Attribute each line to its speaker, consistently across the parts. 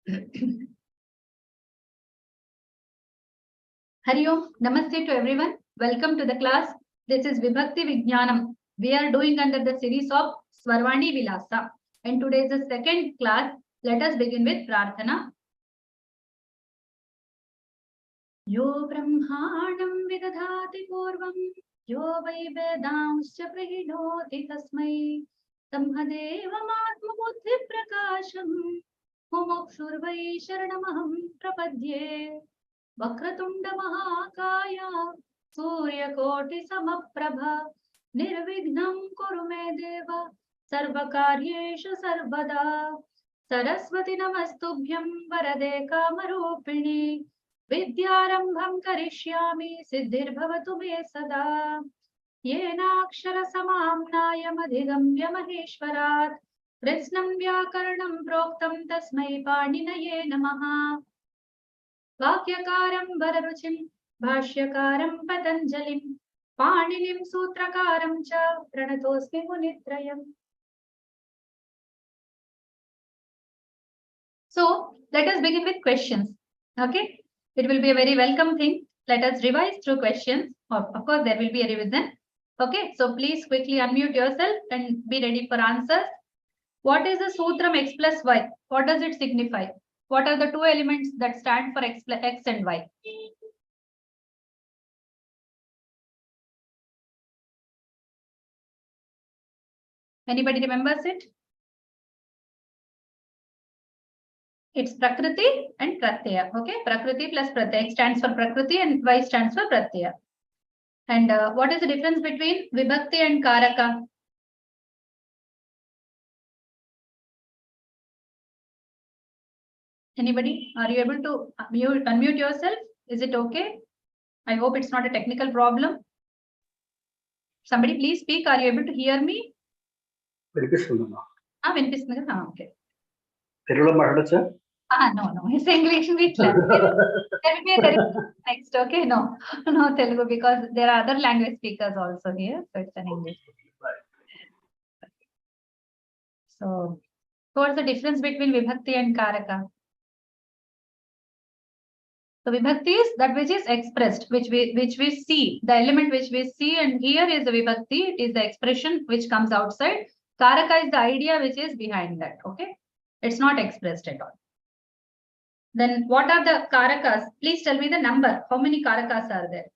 Speaker 1: Hari Om, Namaste to everyone. Welcome to the class. This is Vibhakti Vijnanam. We are doing under the series of SvarvaniVilasah. And today is the second class. Let us begin with Prarthana. Yo Brahmanam Vidadhati Purvam Yo Vai Vedanscha Prahinoti Tasmai Tamhadevam Buddhi Prakasham Mumukshurvai Sharanamaham Prapadye Vakratunda Mahakaya Surya Koti Samaprabha Nirvignam Kurume Deva Sarvakaryeshu Sarvada Saraswati Namastubhyam Varade Kamarupini Vidyarambham Karishyami Siddhirbhavatu Me Sada Yenakshara Samamnayam Adhigamya Maheshwarat Krishnam Vyakaranam Proktam Tasmai Paninaye Namaha Vakyakaram Vararuchim Bhashyakaram Patanjalim Paninim Sutrakaram Cha Pranatosmi Munitrayam. So let us begin with questions. Okay, it will be a very welcome thing. Let us revise through questions. Of course, there will be a revision. Okay, so please quickly unmute yourself and be ready for answers. What is the Sutram X plus Y? What does it signify? What are the two elements that stand for X and Y? Anybody remembers it? It's Prakriti and Pratyaya. Okay, Prakriti plus Pratyaya. X stands for Prakriti and Y stands for Pratyaya. And what is the difference between Vibhakti and Karaka? Anybody? Are you able to unmute yourself? Is it okay? I hope it's not a technical problem. Somebody please speak. Are you able to hear me?
Speaker 2: Okay.
Speaker 1: No. It's English. There will be a next. Okay, no Telugu because there are other language speakers also here. So it's an English. So what's the difference between Vibhakti and Karaka? So Vibhakti is that which is expressed, which we see, the element which we see, and here is the Vibhakti, it is the expression which comes outside. Karaka is the idea which is behind that. Okay, it's not expressed at all. Then what are the Karakas? Please tell me the number. How many Karakas are there?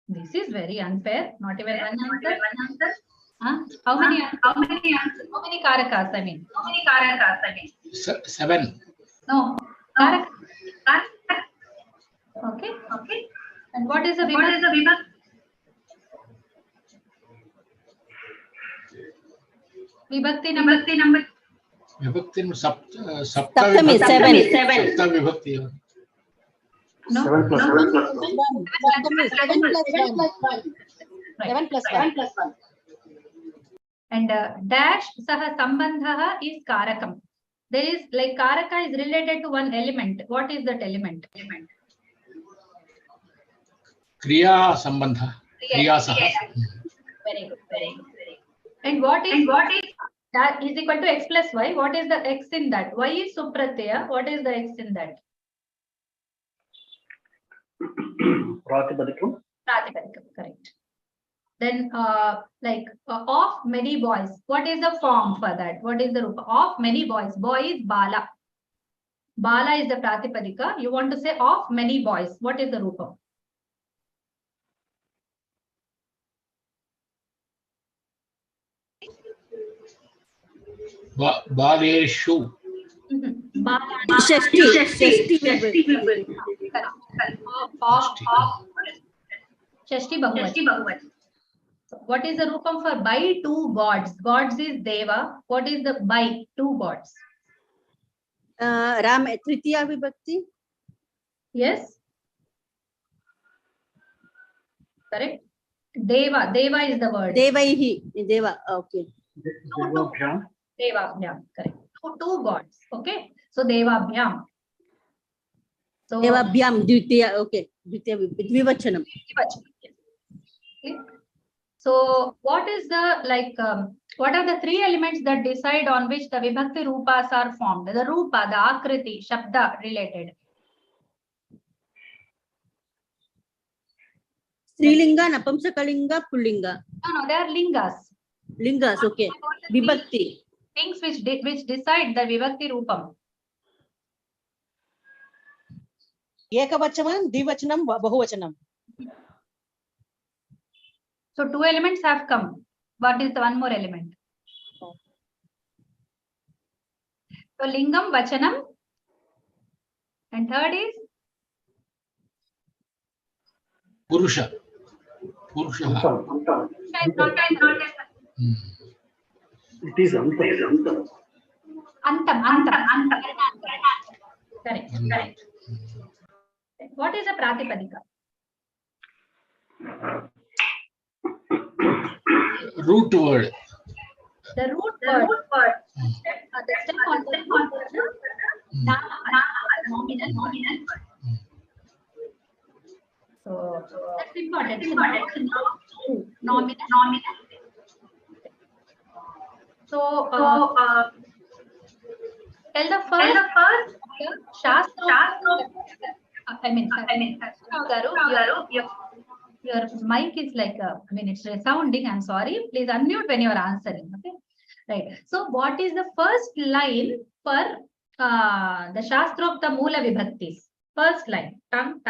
Speaker 1: This is very unfair. Not even one answer. How many Karakas? I mean, how many Karakas?
Speaker 2: 7.
Speaker 1: No. Karaka. Okay. And what is the Vibhakti? Vibhakti number.
Speaker 2: Vibhakti
Speaker 3: Saptami 7.
Speaker 2: Sapta Vibhakti.
Speaker 1: No.
Speaker 3: 7 plus 1.
Speaker 1: 7 plus 1. And dash saha sambandha is karakam. There is like karaka is related to one element. What is that element?
Speaker 2: Kriya Sambandha. Kriya Saha.
Speaker 1: Very good. And what is that is equal to X plus Y? What is the X in that? Y is Supratyaya. What is the X in that?
Speaker 2: Pratipadikam.
Speaker 1: Correct. Then of many boys. What is the form for that? What is the rupa? Of many boys. Boy is Bala. Bala is the Pratipadika. You want to say of many boys. What is the rupa?
Speaker 2: Baleshu.
Speaker 3: Shashti.
Speaker 1: Shashti Bhagavat. What is the rupam for by two gods? Gods is Deva. What is the by two gods?
Speaker 3: Ram Tritiya Vibhakti.
Speaker 1: Yes. Correct. Deva is the word.
Speaker 3: Devaihi. Deva. Okay.
Speaker 1: Devabhyam. Correct. Two gods. Okay. So Devabhyam. So
Speaker 3: Devabhyam Dvitiya. Okay. Dvitiya Vivachanam.
Speaker 1: Okay. So what is the what are the three elements that decide on which the Vibhakti Rupas are formed? The Rupa, the Akriti, Shabda related.
Speaker 3: Strilinga, Napamsakalinga, Pullinga.
Speaker 1: No, they are lingas.
Speaker 3: Lingas, okay. Vibhakti.
Speaker 1: Things which decide the Vibhakti Rupam.
Speaker 4: Ekavachanam, Dvivachanam, Bahuvachanam.
Speaker 1: So two elements have come. What is the one more element? So Lingam, Vachanam. And third is?
Speaker 2: Purusha. Purusha.
Speaker 5: It is Antam.
Speaker 1: Antam. Correct. What is a Pratipadika?
Speaker 2: Root word.
Speaker 1: The root word. The step on the root word. Nominal. So that's important. Nominal. So tell the first Shastra. Your mic is like it's resounding. I'm sorry. Please unmute when you're answering. Okay. Right. So what is the first line for the Shastropta Moola Vibhaktis? First line. Tung.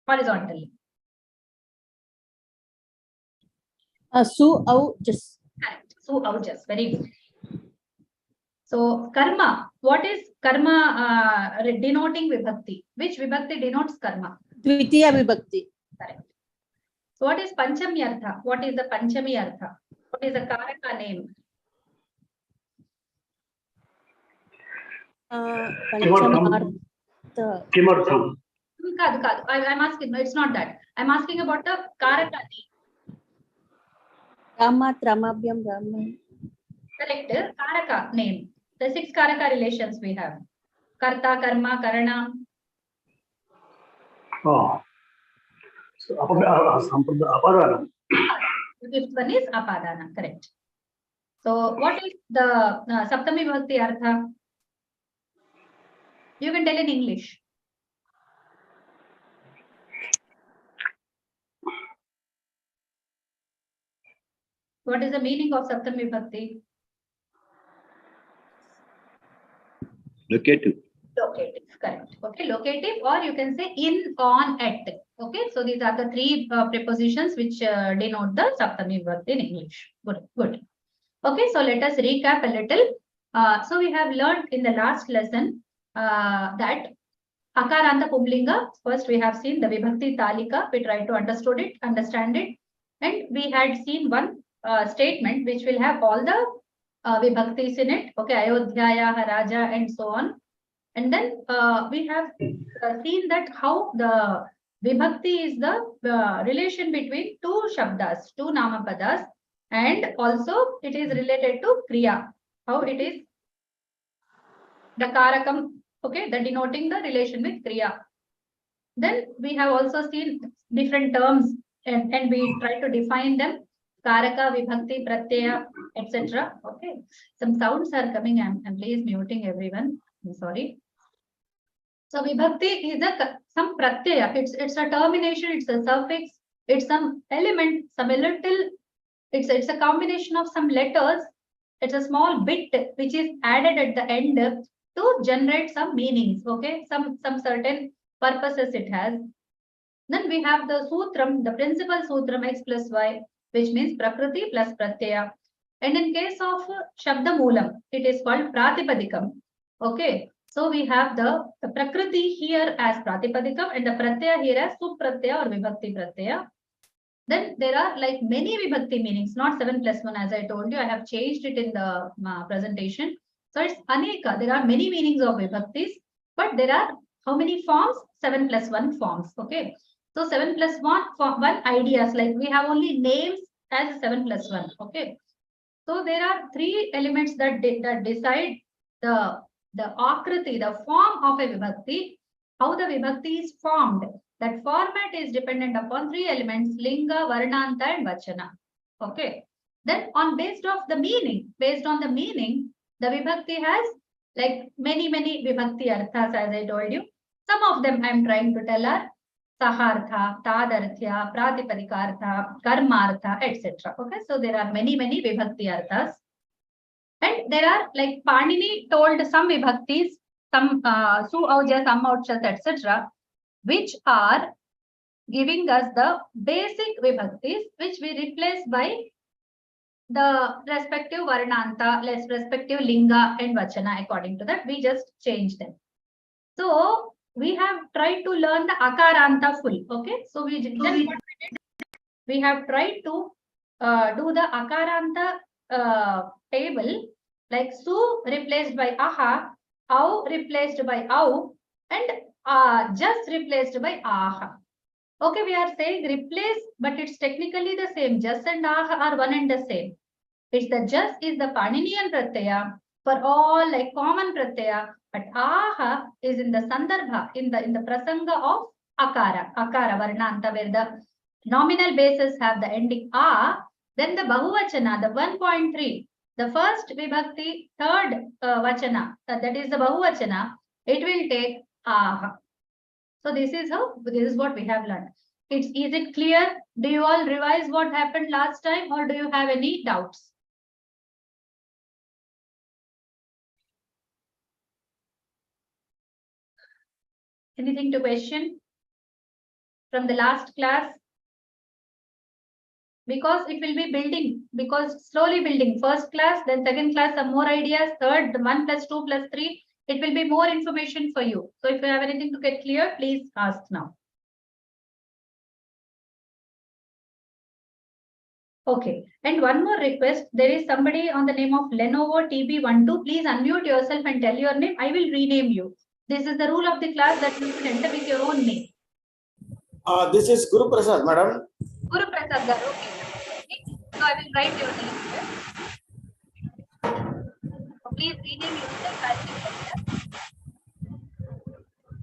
Speaker 1: Horizontally.
Speaker 3: Su, au, jas.
Speaker 1: Correct. Su, au, jas. Very good. So karma. What is karma denoting Vibhakti? Which Vibhakti denotes karma?
Speaker 3: Dvitiya Vibhakti.
Speaker 1: Correct. So what is Panchami Artha? What is the Panchami Artha? What is the Karaka name?
Speaker 3: Panchamartha.
Speaker 5: Kimartham.
Speaker 1: I'm asking, no, it's not that. I'm asking about the Karaka name.
Speaker 3: Ramat, Ramabhyam, Rama.
Speaker 1: Correct. Karaka name. The 6 Karaka relations we have. Karta, Karma, Karana.
Speaker 5: Oh. So, Apadana.
Speaker 1: The 5th one is Apadana. Correct. So what is the Saptami Vibhakti Artha? You can tell in English. What is the meaning of Saptami Vibhakti?
Speaker 6: Locative.
Speaker 1: Locative, correct. Okay, locative, or you can say in, on, at. Okay, so these are the 3 prepositions which denote the Saptami Vibhakti in English. Good. Okay, so let us recap a little. So we have learned in the last lesson that Akaranta Pumlinga, first we have seen the Vibhakti Talika, we tried to understand it, and we had seen one statement which will have all the Vibhaktis in it, okay, Ayodhyaya, Raja, and so on. And then we have seen that how the Vibhakti is the relation between 2 Shabdas, 2 Namapadas, and also it is related to Kriya, how it is the Karakam, okay, the denoting the relation with Kriya. Then we have also seen different terms and we try to define them. Karaka, Vibhakti, Pratyaya, etc. Okay. Some sounds are coming. I'm please muting everyone. I'm sorry. So Vibhakti is some Pratyaya. It's a termination, it's a suffix, it's some element, some little, it's a combination of some letters. It's a small bit which is added at the end to generate some meanings. Okay, some certain purposes it has. Then we have the sutram, the principal sutram x plus y, which means prakriti plus pratyaya. And in case of shabda moolam, it is called pratipadikam. Okay, so we have the prakriti here as pratipadikam and the pratyaya here as supratyaya or vibhakti pratyaya. Then there are like many vibhakti meanings, not 7 plus 1 as I told you. I have changed it in the presentation. So it's aneka. There are many meanings of vibhaktis, but there are how many forms? 7 plus 1 forms. Okay. So 7 plus 1 ideas, like we have only names as 7 plus 1. Okay. So there are 3 elements that decide the akriti, the form of a vibhakti, how the vibhakti is formed. That format is dependent upon three elements: linga, varnanta, and vachana. Okay. Then based on the meaning, the vibhakti has like many vibhakti arthas, as I told you. Some of them I am trying to tell are sahartha, tadarthya, pratipadika, karmartha, etc. Okay, so there are many vibhakti arthas. And there are like Panini told some vibhaktis, some su, auja, some outchas, etc., which are giving us the basic vibhaktis, which we replace by the respective varnanta, respective linga and vachana. According to that, we just change them. So we have tried to learn the akaranta full. Okay, so we have tried to do the akaranta table, like su replaced by aha, au replaced by au, and just replaced by aha. Okay, we are saying replace, but it's technically the same. Just and aha are one and the same. It's the just is the Paninian pratyaya for all like common pratyaya, but aha is in the sandarbha, in the prasanga of akara varnanta, where the nominal bases have the ending a. Then the bahuvachana, the 1.3, the first vibhakti, third vachana, that is the bahuvachana, it will take aha. So this is what we have learned. Is it clear? Do you all revise what happened last time, or do you have any doubts? Anything to question from the last class? Because it will be building, because slowly building. First class, then second class, some more ideas. Third, 1 + 2 + 3. It will be more information for you. So if you have anything to get clear, please ask now. Okay. And one more request. There is somebody on the name of Lenovo TB12. Please unmute yourself and tell your name. I will rename you. This is the rule of the class, that you can enter with your own name.
Speaker 4: This is Guru Prasad, madam.
Speaker 1: Guru Prasad, okay. So I will write your name here. So please rename yourself. I'll take that.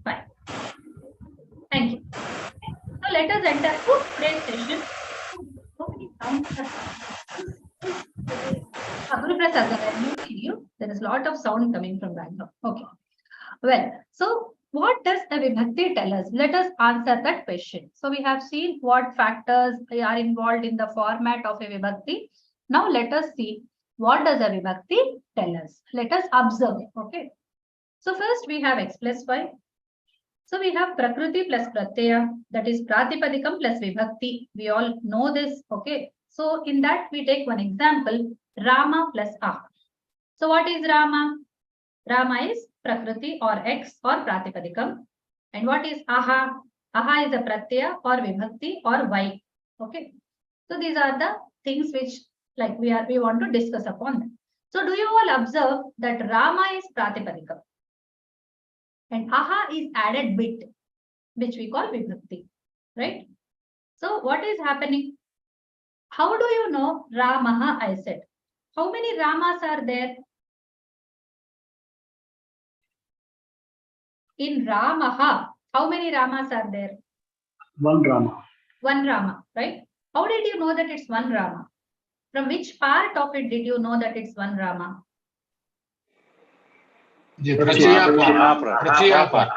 Speaker 1: Fine. Thank you. So let us enter today's session. Guru Prasad, I am muting you. There is a lot of sound coming from background. Okay. Well, so what does a vibhakti tell us? Let us answer that question. So we have seen what factors are involved in the format of a vibhakti. Now let us see what does a vibhakti tell us. Let us observe. Okay. So first we have X plus Y. So we have Prakriti plus Pratyaya, that is Pratipadikam plus Vibhakti. We all know this. Okay. So in that we take one example, Rama plus Aha. So what is Rama? Rama is Prakriti or X or Pratipadikam. And what is Aha? Aha is a Pratyaya or Vibhakti or Y. Okay. So these are the things which like we want to discuss upon them. So do you all observe that Rama is Pratipadikam and Aha is added bit, which we call Vibhakti, right? So what is happening? How do you know Ramaha? I said. How many Ramas are there? In Ramaha, how many Ramas are there?
Speaker 5: One Rama.
Speaker 1: One Rama, right? How did you know that it's one Rama? From which part of it did you know that it's one Rama?
Speaker 2: The Pratyaya part.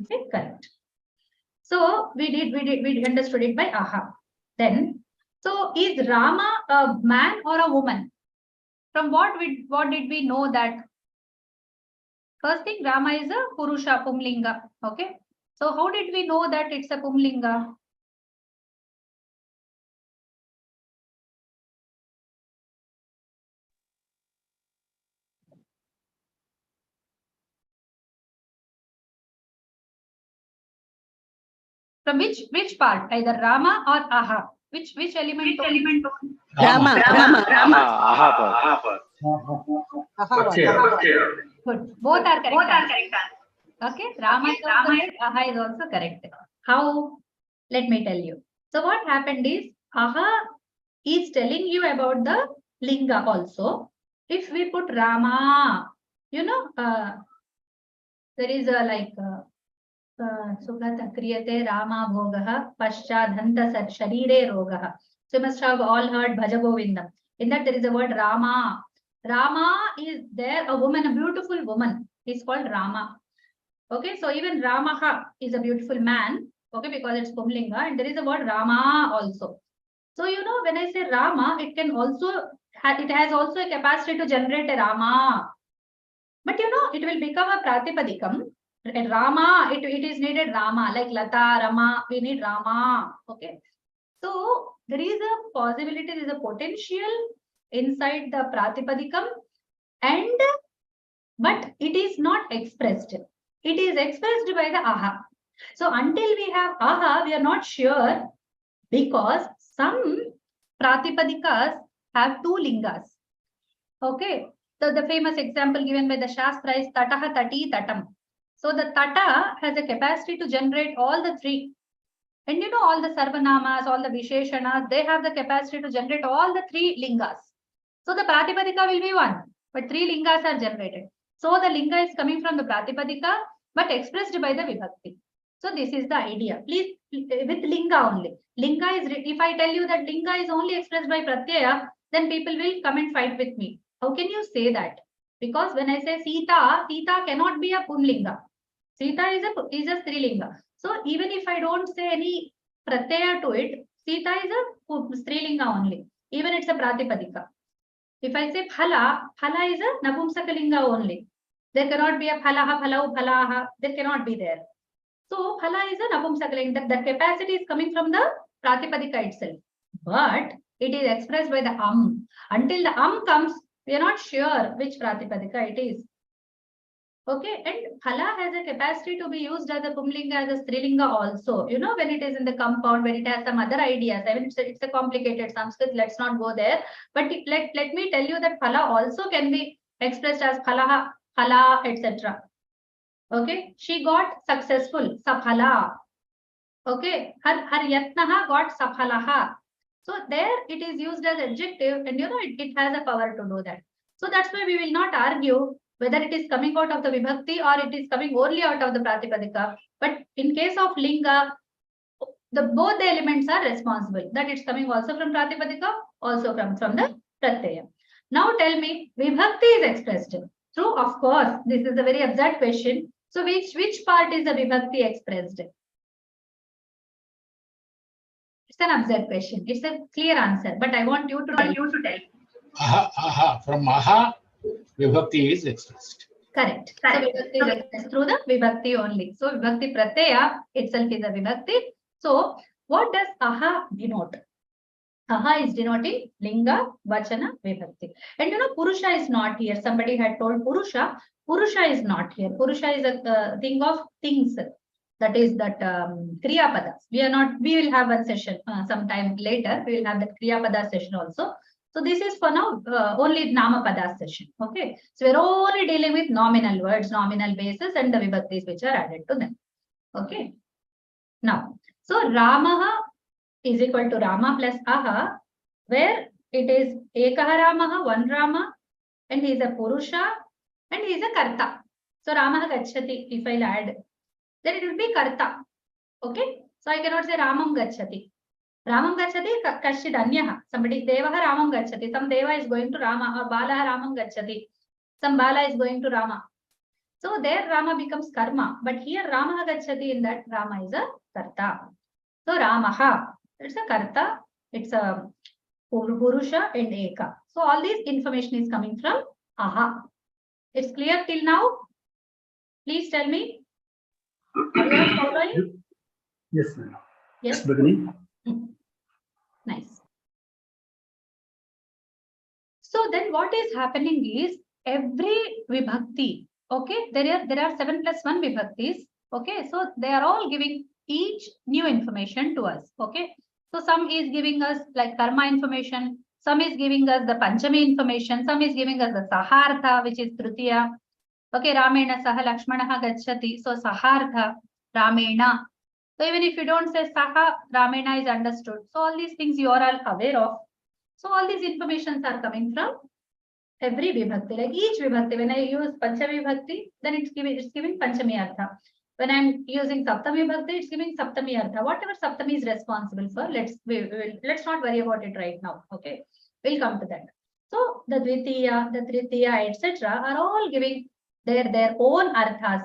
Speaker 1: Okay, correct. So we understood it by Aha. Then, so is Rama a man or a woman? From what did we know that? First thing, Rama is a Purusha, Pumlinga. Okay. So how did we know that it's a Pumlinga? From which part? Either Rama or Aha. Which element?
Speaker 3: Rama.
Speaker 1: Good. Both are correct. Okay. Rama is also correct. Aha is also correct. How? Let me tell you. So what happened is Aha is telling you about the Linga also. If we put Rama, you know, there is a Sugata kriyate Rama bhogaha paschadhanta sharire rogaha. So you must have all heard Bhaja Govindam. In that there is a word Rama. Rama is there, a woman, a beautiful woman is called Rama. Okay, so even Ramaha is a beautiful man, okay, because it's Pumlinga, and there is a word Rama also. So you know, when I say Rama, it can also it has also a capacity to generate a Rama. But you know, it will become a Pratipadikam. Rama, it is needed Rama, like Lata, Rama, we need Rama. Okay. So there is a possibility, there is a potential inside the Pratipadikam, and but it is not expressed. It is expressed by the aha. So until we have aha, we are not sure, because some Pratipadikas have two lingas. Okay. So the famous example given by the Shastra is Tataha Tati Tatam. So the Tata has a capacity to generate all the three. And you know, all the Sarvanamas, all the Visheshanas, they have the capacity to generate all the three lingas. So the Pratipadika will be one, but three lingas are generated. So the linga is coming from the Pratipadika, but expressed by the Vibhakti. So this is the idea. Please, with linga only. Linga is, if I tell you that linga is only expressed by Pratyaya, then people will come and fight with me. How can you say that? Because when I say Sita, Sita cannot be a Pumlinga. Sita is a Strilinga. So even if I don't say any Pratyaya to it, Sita is a Strilinga only. Even it's a Pratipadika. If I say Phala, Phala is a Napumsakalinga only. There cannot be a Phalaha, Phalau, Phalaha. There cannot be there. So Phala is a Napumsakalinga. The capacity is coming from the Pratipadika itself. But it is expressed by the Until the comes, we are not sure which Pratipadika it is. Okay, and Phala has a capacity to be used as a Pumlinga, as a Strilinga also. You know, when it is in the compound, when it has some other ideas. I mean, it's a complicated Sanskrit, let's not go there. But let me tell you that Phala also can be expressed as Phalaha, Phala, etc. Okay, she got successful, Saphala. Okay, her Yatnaha got Saphalaha. So there it is used as adjective, and you know, it has a power to do that. So that's why we will not argue whether it is coming out of the Vibhakti or it is coming only out of the Pratipadika. But in case of Linga, both the elements are responsible. That it's coming also from Pratipadika, also from the Pratyaya. Now tell me, Vibhakti is expressed through, of course, this is a very absurd question. So which part is the Vibhakti expressed? It's an absurd question. It's a clear answer, but I want you to tell.
Speaker 2: Aha. From aha, Vibhakti is expressed.
Speaker 1: Correct. So Vibhakti is expressed through the Vibhakti only. So Vibhakti Pratyaya itself is a Vibhakti. So what does aha denote? Aha is denoting Linga, Vachana, Vibhakti. And you know, Purusha is not here. Somebody had told Purusha. Purusha is not here. Purusha is a thing of things. That is that Kriya Padas. We will have one session sometime later. We will have that Kriya Pada session also. So this is for now only Nama Pada session. Okay. So we're only dealing with nominal words, nominal bases, and the Vibhaktis which are added to them. Okay. Now, so Ramaha is equal to Rama plus Aha, where it is Ekaha Ramaha, one Rama, and he is a Purusha, and he is a Karta. So Ramaha Gacchati, if I'll add, then it will be Karta. Okay. So I cannot say Ramam Gacchati. Ramam Gacchati Kashchid Anyaha. Somebody, Devaha Ramam Gacchati. Some Deva is going to Rama, or Balaha Ramam Gacchati. Some Bala is going to Rama. So there Rama becomes Karma. But here Ramaha Gacchati, in that Rama is a Karta. So Ramaha, it's a Karta, it's a Purusha and Eka. So all this information is coming from Aha. It's clear till now? Please tell me. Are you all following?
Speaker 5: Yes, ma'am.
Speaker 1: Yes.
Speaker 5: Beginning.
Speaker 1: Nice. So then what is happening is every Vibhakti, okay, there are 7 plus 1 Vibhaktis, okay, so they are all giving each new information to us, okay. So some is giving us like karma information, some is giving us the Panchami information, some is giving us the Sahartha, which is Tritiya. Okay, Ramena Saha Lakshmanaha Gacchati. So Sahartha, Ramena. So even if you don't say Saha, Ramena is understood. So all these things you are all aware of. So all these informations are coming from every Vibhakti. Like each Vibhakti, when I use Panchami Vibhakti, then it's giving Panchami Artha. When I'm using Saptami Vibhakti, it's giving Saptami Artha. Whatever Saptami is responsible for, let's not worry about it right now. Okay, we'll come to that. So the Dvitiya, the Tritiya, etc. are all giving their own arthas,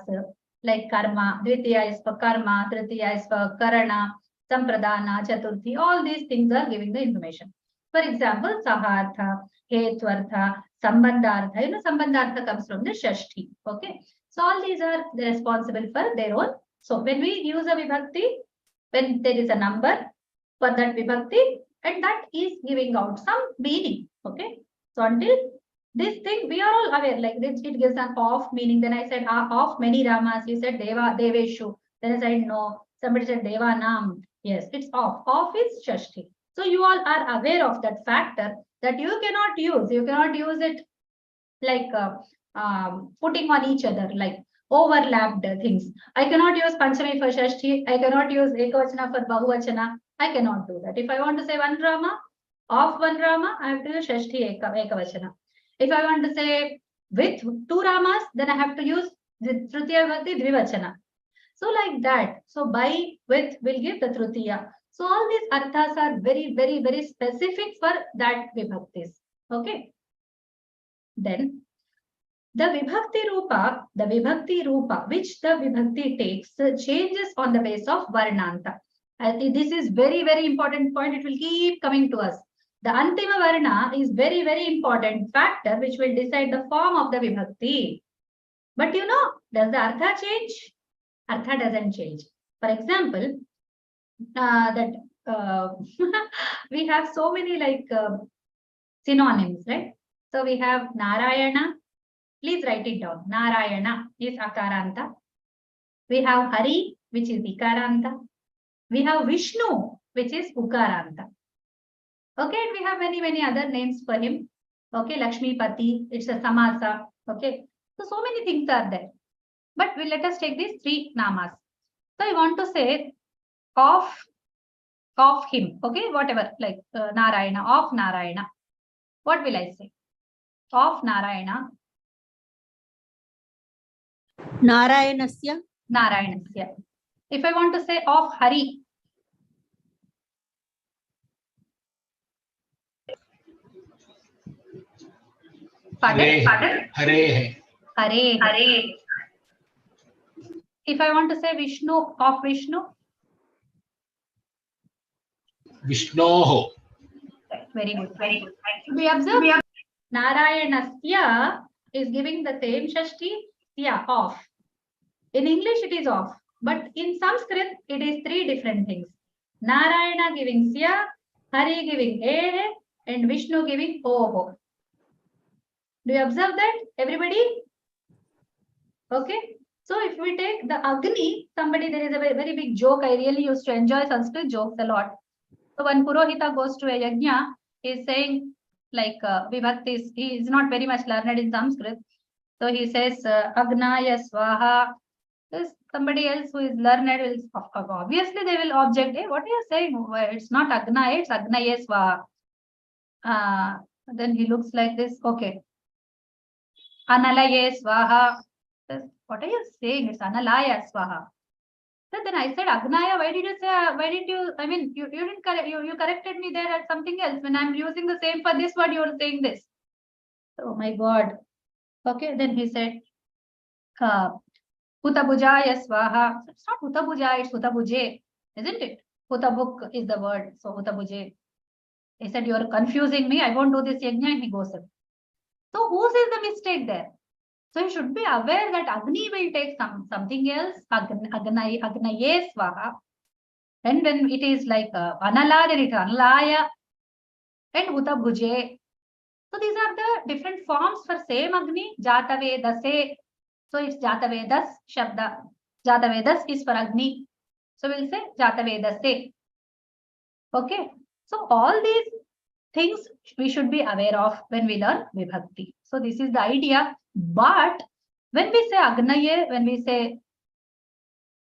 Speaker 1: like karma. Dvitiya is for karma, Tritiya is for karana, sampradana, chaturthi. All these things are giving the information. For example, Sahartha, Hetvartha, Sambandhartha. You know, Sambandhartha comes from the Shashti. Okay. So all these are responsible for their own. So when we use a Vibhakti, when there is a number for that Vibhakti, and that is giving out some meaning. Okay. So until this thing, we are all aware, like this, it gives an off meaning. Then I said of many Ramas. You said Deva, Deveshu. Then I said no. Somebody said Devanam. Yes, it's off. Off is Shashti. So you all are aware of that factor that you cannot use. You cannot use it like putting on each other, like overlapped things. I cannot use Panchami for Shashti. I cannot use Ekavachana for Bahuvachana. I cannot do that. If I want to say one Rama, of one Rama, I have to use Shashti Ekavachana. If I want to say with two Ramas, then I have to use the Tritiya Vibhakti Dvivachana. So like that. So by, with will give the Tritiya. So all these arthas are very, very, very specific for that Vibhaktis. Okay. Then the Vibhakti Rupa, which the Vibhakti takes, changes on the base of Varnanta. This is very, very important point. It will keep coming to us. The Antima Varna is very, very important factor which will decide the form of the Vibhakti. But you know, does the Artha change? Artha doesn't change. For example, we have so many like synonyms, right? So we have Narayana. Please write it down. Narayana is Akaranta. We have Hari, which is Ikaranta. We have Vishnu, which is Ukaranta. Okay, and we have many, many other names for him. Okay, Lakshmi Pati, it's a Samasa. Okay, so many things are there. But let us take these three namas. So I want to say of him. Okay, whatever, like Narayana, of Narayana. What will I say? Of Narayana.
Speaker 3: Narayanasya.
Speaker 1: Narayanasya. If I want to say of Hari. Pardon?
Speaker 2: Hare.
Speaker 1: Hare. If I want to say Vishnu, of Vishnu.
Speaker 2: Vishnoho.
Speaker 1: Very good. Very good. We observe Narayanasya is giving the same Shashti, yeah, of. In English, it is of. But in Sanskrit, it is three different things. Narayana giving Sya, Hari giving E, and Vishnu giving Oho. Do you observe that, everybody? Okay. So if we take the Agni, there is a very big joke. I really used to enjoy Sanskrit jokes a lot. So when Purohita goes to a yajna, he is saying like Vibhaktis, he is not very much learned in Sanskrit. So he says Agnaya Swaha. Somebody else who is learned will, obviously they will object. Hey, what are you saying? It's not Agnaya, it's Agnaya Swaha. Then he looks like this. Okay. Analaye Swaha. What are you saying? It's Analaya Swaha. So then I said, Agnaya, why did you say, I mean, you didn't correct, you corrected me there at something else. When I'm using the same for this word, you are saying this. Oh my God. Okay, then he said, Hutabujaya Swaha. It's not Hutabuja, it's Hutabuje, isn't it? Hutabuk is the word. So Hutabuje. He said, you're confusing me. I won't do this yajna, and he goes in. So whose is the mistake there? So you should be aware that Agni will take something else, Agnaye Swaha. And when it is like Anala, then it is Analaya and Hutabhuje. So these are the different forms for same Agni, Jatavedase. So it's Jatavedas Shabda. Jatavedas is for Agni. So we'll say Jatavedase. Okay. So all these things we should be aware of when we learn Vibhakti. So this is the idea. But when we say Agnaye, when we say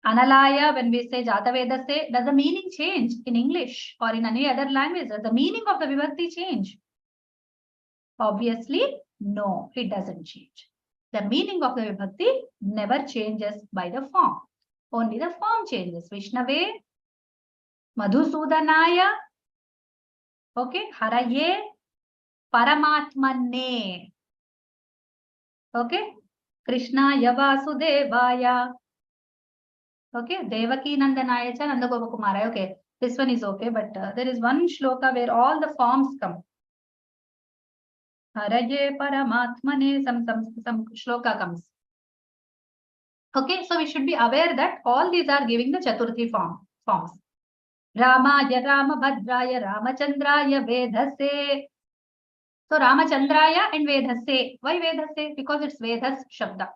Speaker 1: Analaya, when we say Jatavedase, does the meaning change in English or in any other language? Does the meaning of the Vibhakti change? Obviously, no, it doesn't change. The meaning of the Vibhakti never changes by the form. Only the form changes. Vishnave, Madhusudanaya, okay, Haraye, Paramatmane, okay, Krishnaya Vasudevaya, okay, Devaki Nandanaya cha Nandagopakumara, okay, this one is okay, but there is one shloka where all the forms come. Haraye Paramatmane, some shloka comes. Okay, so we should be aware that all these are giving the Chaturthi forms. Ramaya, Ramabhadraya, Ramachandraya, Vedase. So Ramachandraya and Vedase. Why Vedase? Because it's Vedas Shabda.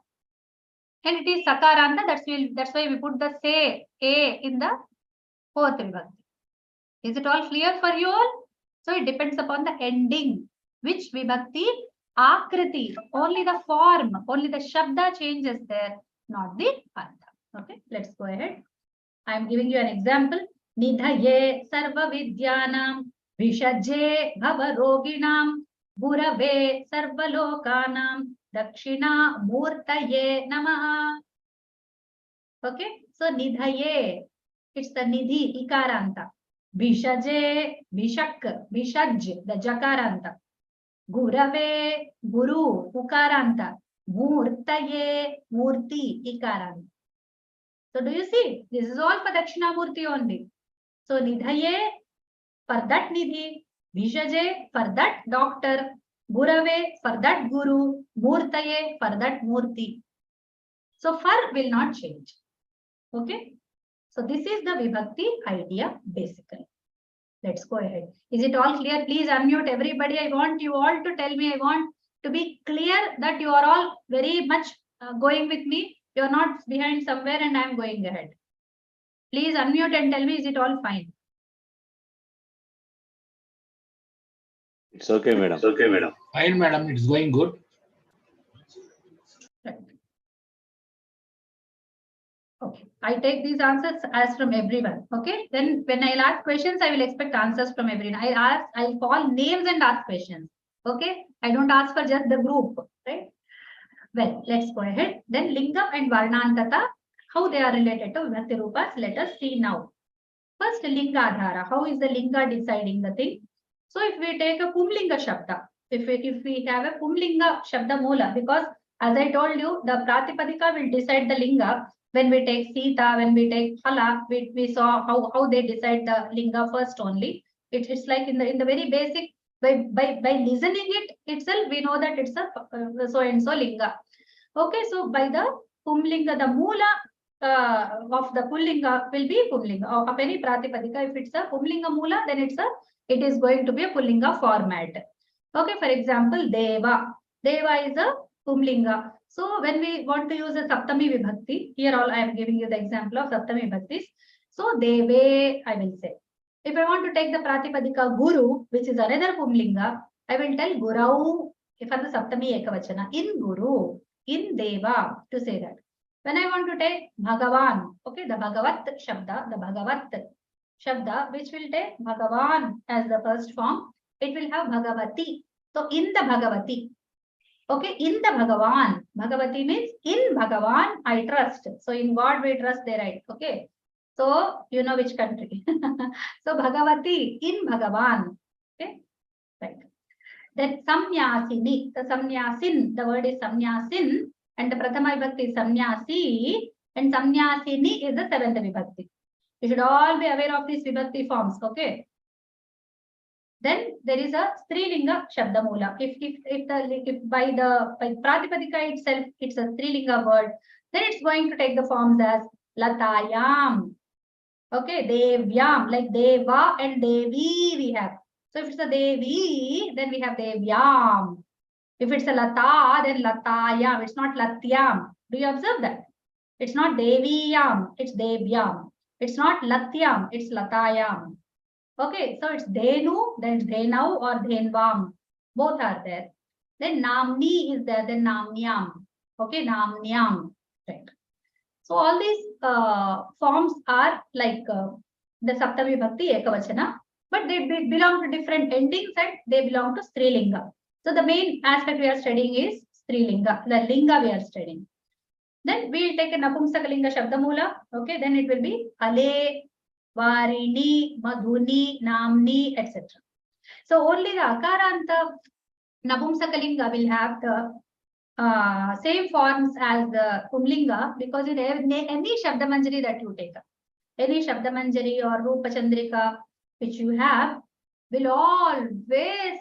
Speaker 1: And it is Sakaranta, that's why we put the se, A in the fourth vibhakti. Is it all clear for you all? So it depends upon the ending. Which vibhakti? Akriti. Only the form, only the Shabda changes there, not the Artha. Okay, let's go ahead. I am giving you an example. Nidhaye Sarva-Vidhyanam Vishaje Bhava-Roginam Gurave Sarva-Lokanam Dakshina Murtaye Namaha. Okay, so Nidhaye, it's the Nidhi, Ikaranta. Vishaje, Vishak, Vishaj, the Jakaranta. Gurave, Guru, Ukaranta. Murtaye, Murti, Ikaranta. So do you see? This is all for Dakshinamurti only. So Nidhaye, for that Nidhi. Vishaje, for that doctor. Gurave, for that Guru. Murtaye, for that Murti. So far will not change. Okay. So this is the Vibhakti idea basically. Let's go ahead. Is it all clear? Please unmute everybody. I want you all to tell me. I want to be clear that you are all very much going with me. You are not behind somewhere and I am going ahead. Please unmute and tell me, is it all fine?
Speaker 6: It's okay, madam.
Speaker 5: It's okay, madam.
Speaker 2: Fine, madam. It's going good.
Speaker 1: Right. Okay. I take these answers as from everyone. Okay. Then when I'll ask questions, I will expect answers from everyone. I'll call names and ask questions. Okay. I don't ask for just the group. Right. Well, let's go ahead. Then Lingam and Varnantata, how they are related to Vibhakti Rupas, let us see now. First, Linga Adhara. How is the Linga deciding the thing? So if we take a Pumlinga Shabda, if we have a Pumlinga Shabda Mula, because as I told you, the Pratipadika will decide the Linga. When we take Sita, when we take Phala, we saw how they decide the Linga first only. It's like in the very basic, by listening it itself, we know that it's a so and so Linga. Okay, so by the Pumlinga, the Mula of the Pullinga will be Pumlinga of any Pratipadika. If it's a Pumlinga Mula, then it is going to be a Pullinga format. Okay, for example, Deva. Deva is a Pumlinga. So when we want to use a Saptami Vibhakti, here all I am giving you the example of Saptami Vibhaktis. So Deve, I will say. If I want to take the Pratipadika Guru, which is another Pumlinga, I will tell Gurau, if for the Saptami Ekavachana, in Guru, in Deva, to say that. When I want to take Bhagavan, okay, the Bhagavat Shabda, the Bhagavat Shabda, which will take Bhagavan as the first form, it will have Bhagavati. So in the Bhagavati. Okay, in the Bhagavan. Bhagavati means in Bhagavan, I trust. So in God we trust, they write. Okay. So you know which country. So Bhagavati, in Bhagavan. Okay. Right. Then Samnyasini. The Samnyasin, the word is Samnyasin. And the Prathama Vibhakti is Samnyasi. And Samnyasini is the seventh Vibhakti. You should all be aware of these Vibhakti forms. Okay. Then there is a Strilinga Shabdamula. If by Pratipadika itself, it's a Strilinga word, then it's going to take the forms as Latayam. Okay, Devyam, like Deva and Devi we have. So if it's a Devi, then we have Devyam. If it's a Lata, then Latayam. It's not Latyam. Do you observe that? It's not Deviyam, it's Devyam. It's not Latyam, it's Latayam. Okay, so it's Dhenu, then it's Dhenau or Dhenvam. Both are there. Then Namni is there, then Namnyam. Okay, Namnyam. Right. So all these forms are like the Saptami Bhakti Ekavachana, but they belong to different endings and they belong to Strilinga. So the main aspect we are studying is Strilinga, the Linga we are studying. Then we'll take a Napumsakalinga Shabdamula. Okay, then it will be Hale, Varini, Madhuni, Namni, etc. So only the Akaranta Napumsakalinga will have the same forms as the Pumlinga, because in any Shabdamanjari that you take, any Shabdamanjari or Rupa Chandrika which you have, will always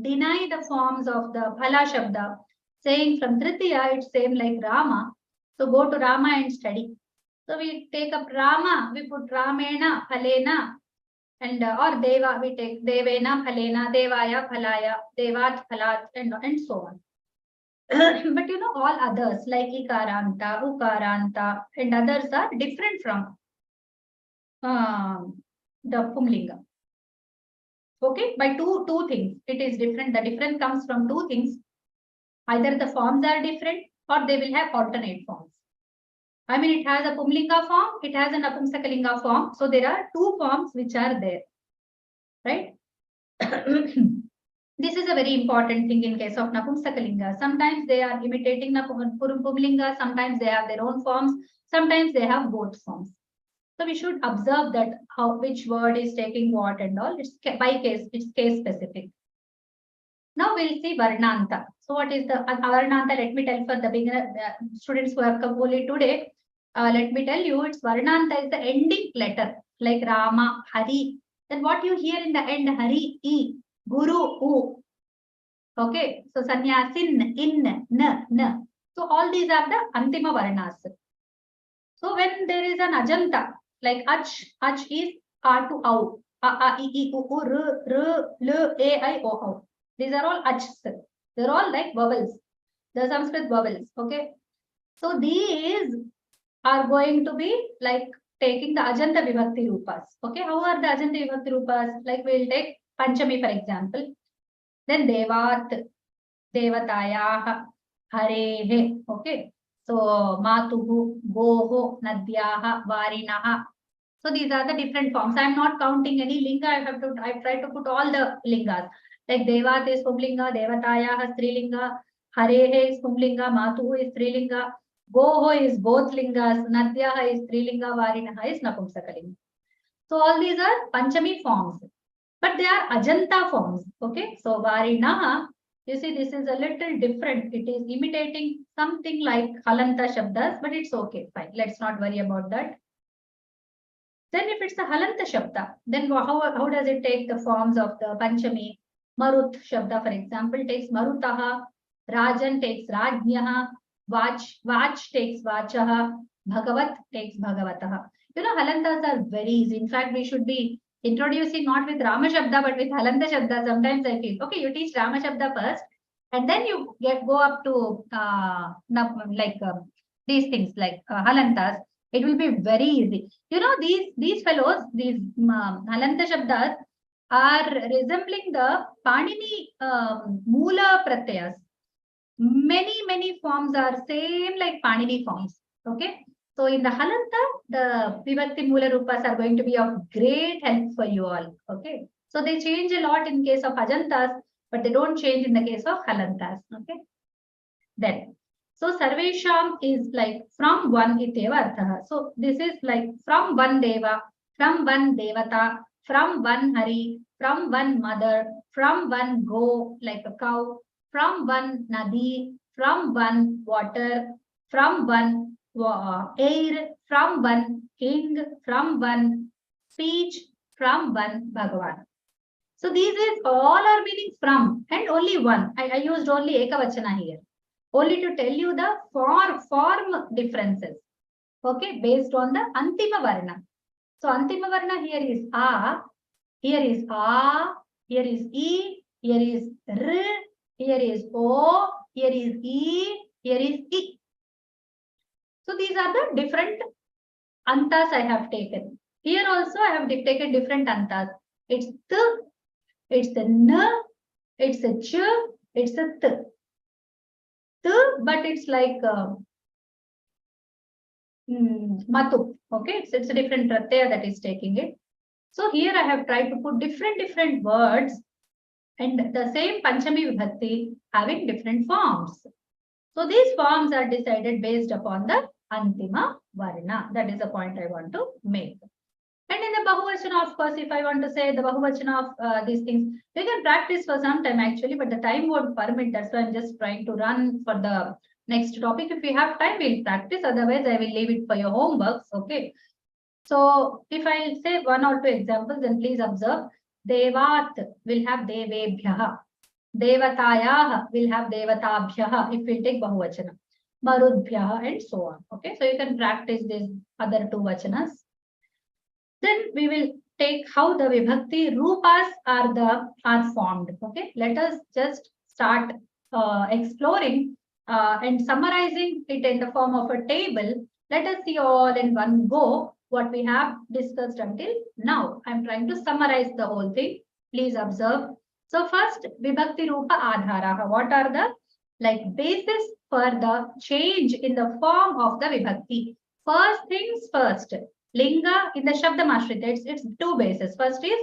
Speaker 1: deny the forms of the Phala Shabda, saying from Tritiya it's same like Rama. So go to Rama and study. So we take up Rama, we put Ramena, Phalena, and or Deva, we take Devena, Phalena, Devaya, Phalaya, Devat, Phalat, and so on. But you know, all others like Ikaranta, Ukaranta, and others are different from the Pumlinga. Okay, by two things. It is different. The difference comes from two things. Either the forms are different or they will have alternate forms. I mean, it has a Pumlinga form, it has an Napumsakalinga form. So there are two forms which are there. Right? This is a very important thing in case of Napumsakalinga. Sometimes they are imitating Pumlinga, sometimes they have their own forms, sometimes they have both forms. So we should observe that which word is taking what and all. It's by case, it's case specific. Now we'll see Varnanta. So what is the Varnanta? Let me tell for the beginner students who have come only today. Let me tell you, it's Varnanta is the ending letter like Rama, Hari. Then what you hear in the end, Hari, I, Guru, U. Okay, so Sannyasin, In, N. So all these are the Antima Varnas. So when there is an Ajanta, like Ach is A to Au, A, I, I, U, R, L, A, I, O, Au. These are all Achs. They're all like vowels, the Sanskrit vowels. Okay, so these are going to be like taking the Ajanta Vibhakti Rupas. Okay, how are the Ajanta Vibhakti Rupas? Like we'll take Panchami for example. Then Devat, Devatayah, Harehe. Okay, so Matuhu, Goho, Nadyaha, Varinaha. So these are the different forms. I'm not counting any linga. I try to put all the lingas. Like Devat is Pumlinga, Devatayah is Strilinga, Harehe is Pumlinga, Matuhu is Strilinga, Goho is both lingas, Nadyaha is Strilinga, Varinaha is Napumsakalinga. So all these are Panchami forms, but they are Ajanta forms. Okay, so Varinaha, you see, this is a little different. It is imitating something like Halanta Shabdas, but it's okay, fine. Let's not worry about that. Then if it's a Halanta Shabda, then how does it take the forms of the Panchami? Marut Shabda, for example, takes Marutaha, Rajan takes Rajnyaha, Vach takes Vachaha, Bhagavat takes Bhagavataha. You know, Halantas are very easy. In fact, we should be introducing not with Rama Shabda, but with Halanta Shabda. Sometimes I feel, okay, you teach Rama Shabda first, and then you go up to these things like Halantas. It will be very easy. You know, these fellows, these Halanta Shabdas are resembling the Panini Mula Pratyas. Many forms are same like Panini forms. Okay. So in the Halanta, the Vibhakti Mula Rupas are going to be of great help for you all. Okay. So they change a lot in case of Ajantas, but they don't change in the case of Halantas. Okay. Then, so Sarvesham is like from one ityeva arthaha. So this is like from one Deva, from one Devata, from one Hari, from one mother, from one go like a cow, from one Nadi, from one water, from one air, from one king, from one speech, from one Bhagavan. So these is all are meaning from and only one. I used only Ekavachana here. Only to tell you the form differences. Okay, based on the Antima Varna. So Antima Varna here is A, here is A, here is E, here is R, here is O, here is E, here is I. So these are the different antas I have taken. Here also I have taken different antas. It's T, it's the N, it's a Ch, it's a T. But it's like Matu. Okay, it's a different pratyaya that is taking it. So here I have tried to put different words and the same Panchami Vibhakti having different forms. So these forms are decided based upon the Antima Varna. That is the point I want to make. And in the Bahuvachana, of course, if I want to say the Bahuvachana of these things, we can practice for some time actually, but the time won't permit. That's why I'm just trying to run for the next topic. If we have time, we'll practice. Otherwise, I will leave it for your homeworks. Okay. So if I say one or two examples, then please observe. Devat will have Devebhyaha. Devatayah will have Devatabhyaha if we take Bahuvachana. Marudbhyaha and so on. Okay. So you can practice these other two vachanas. Then we will take how the Vibhakti Rupas are formed. Okay. Let us just start exploring and summarizing it in the form of a table. Let us see all in one go what we have discussed until now. I'm trying to summarize the whole thing. Please observe. So first, Vibhakti Rupa Adhara. What are the basis for the change in the form of the Vibhakti? First things first. Linga in the Shabdamashrita, it's two bases. First is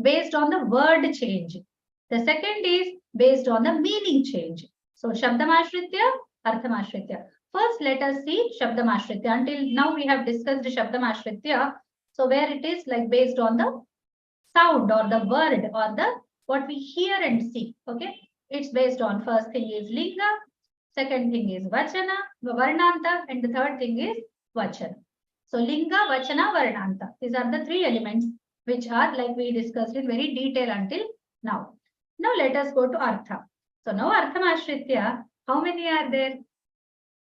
Speaker 1: based on the word change. The second is based on the meaning change. So Shabdamashritya, Arthamashritya. First, let us see Shabdamashritya. Until now, we have discussed the Shabdamashritya. So where it is based on the sound or the word or the what we hear and see. Okay, it's based on first thing is Linga, second thing is Vachana, Varnanta, and the third thing is Vachana. So Linga, Vachana, Varnanta. These are the three elements which are we discussed in very detail until now. Now let us go to Artha. So now Arthamashritya, how many are there?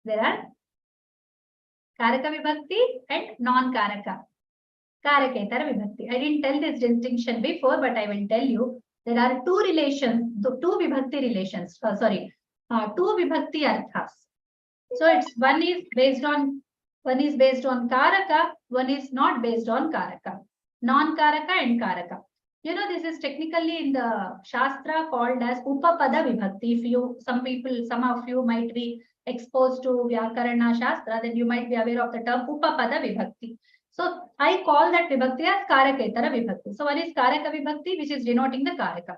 Speaker 1: There are Karaka Vibhakti and non-Karaka. Karaketara Vibhakti. I didn't tell this distinction before, but I will tell you. There are two relations, two Vibhakti relations. Two Vibhakti Arthas. So it's one is based on Karaka, one is not based on Karaka. Non-Karaka and Karaka. You know, this is technically in the Shastra called as Upapada Vibhakti. If some of you might be exposed to Vyakarana Shastra, then you might be aware of the term Upapada Vibhakti. So I call that Vibhakti as Karaketara Vibhakti. So one is Karaka Vibhakti, which is denoting the Karaka.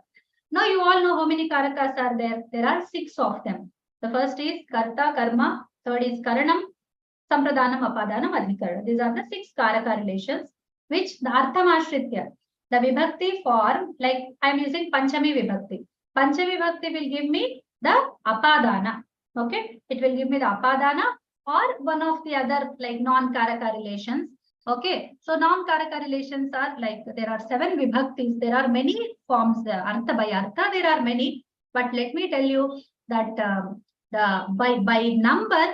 Speaker 1: Now you all know how many Karakas are there. There are 6 of them. The first is Karta, Karma. Third is Karanam, Sampradanam, Apadanam, Adhikarana. These are the 6 Karaka relations, which the Arthamashritya, the Vibhakti form, I am using Panchami Vibhakti. Panchami Vibhakti will give me the Apadana. Okay, it will give me the Apadana or one of the other non-Karaka relations. Okay, so non-Karaka relations are there are 7 Vibhaktis. There are many forms. Artha by Artha, there are many. But let me tell you that by number,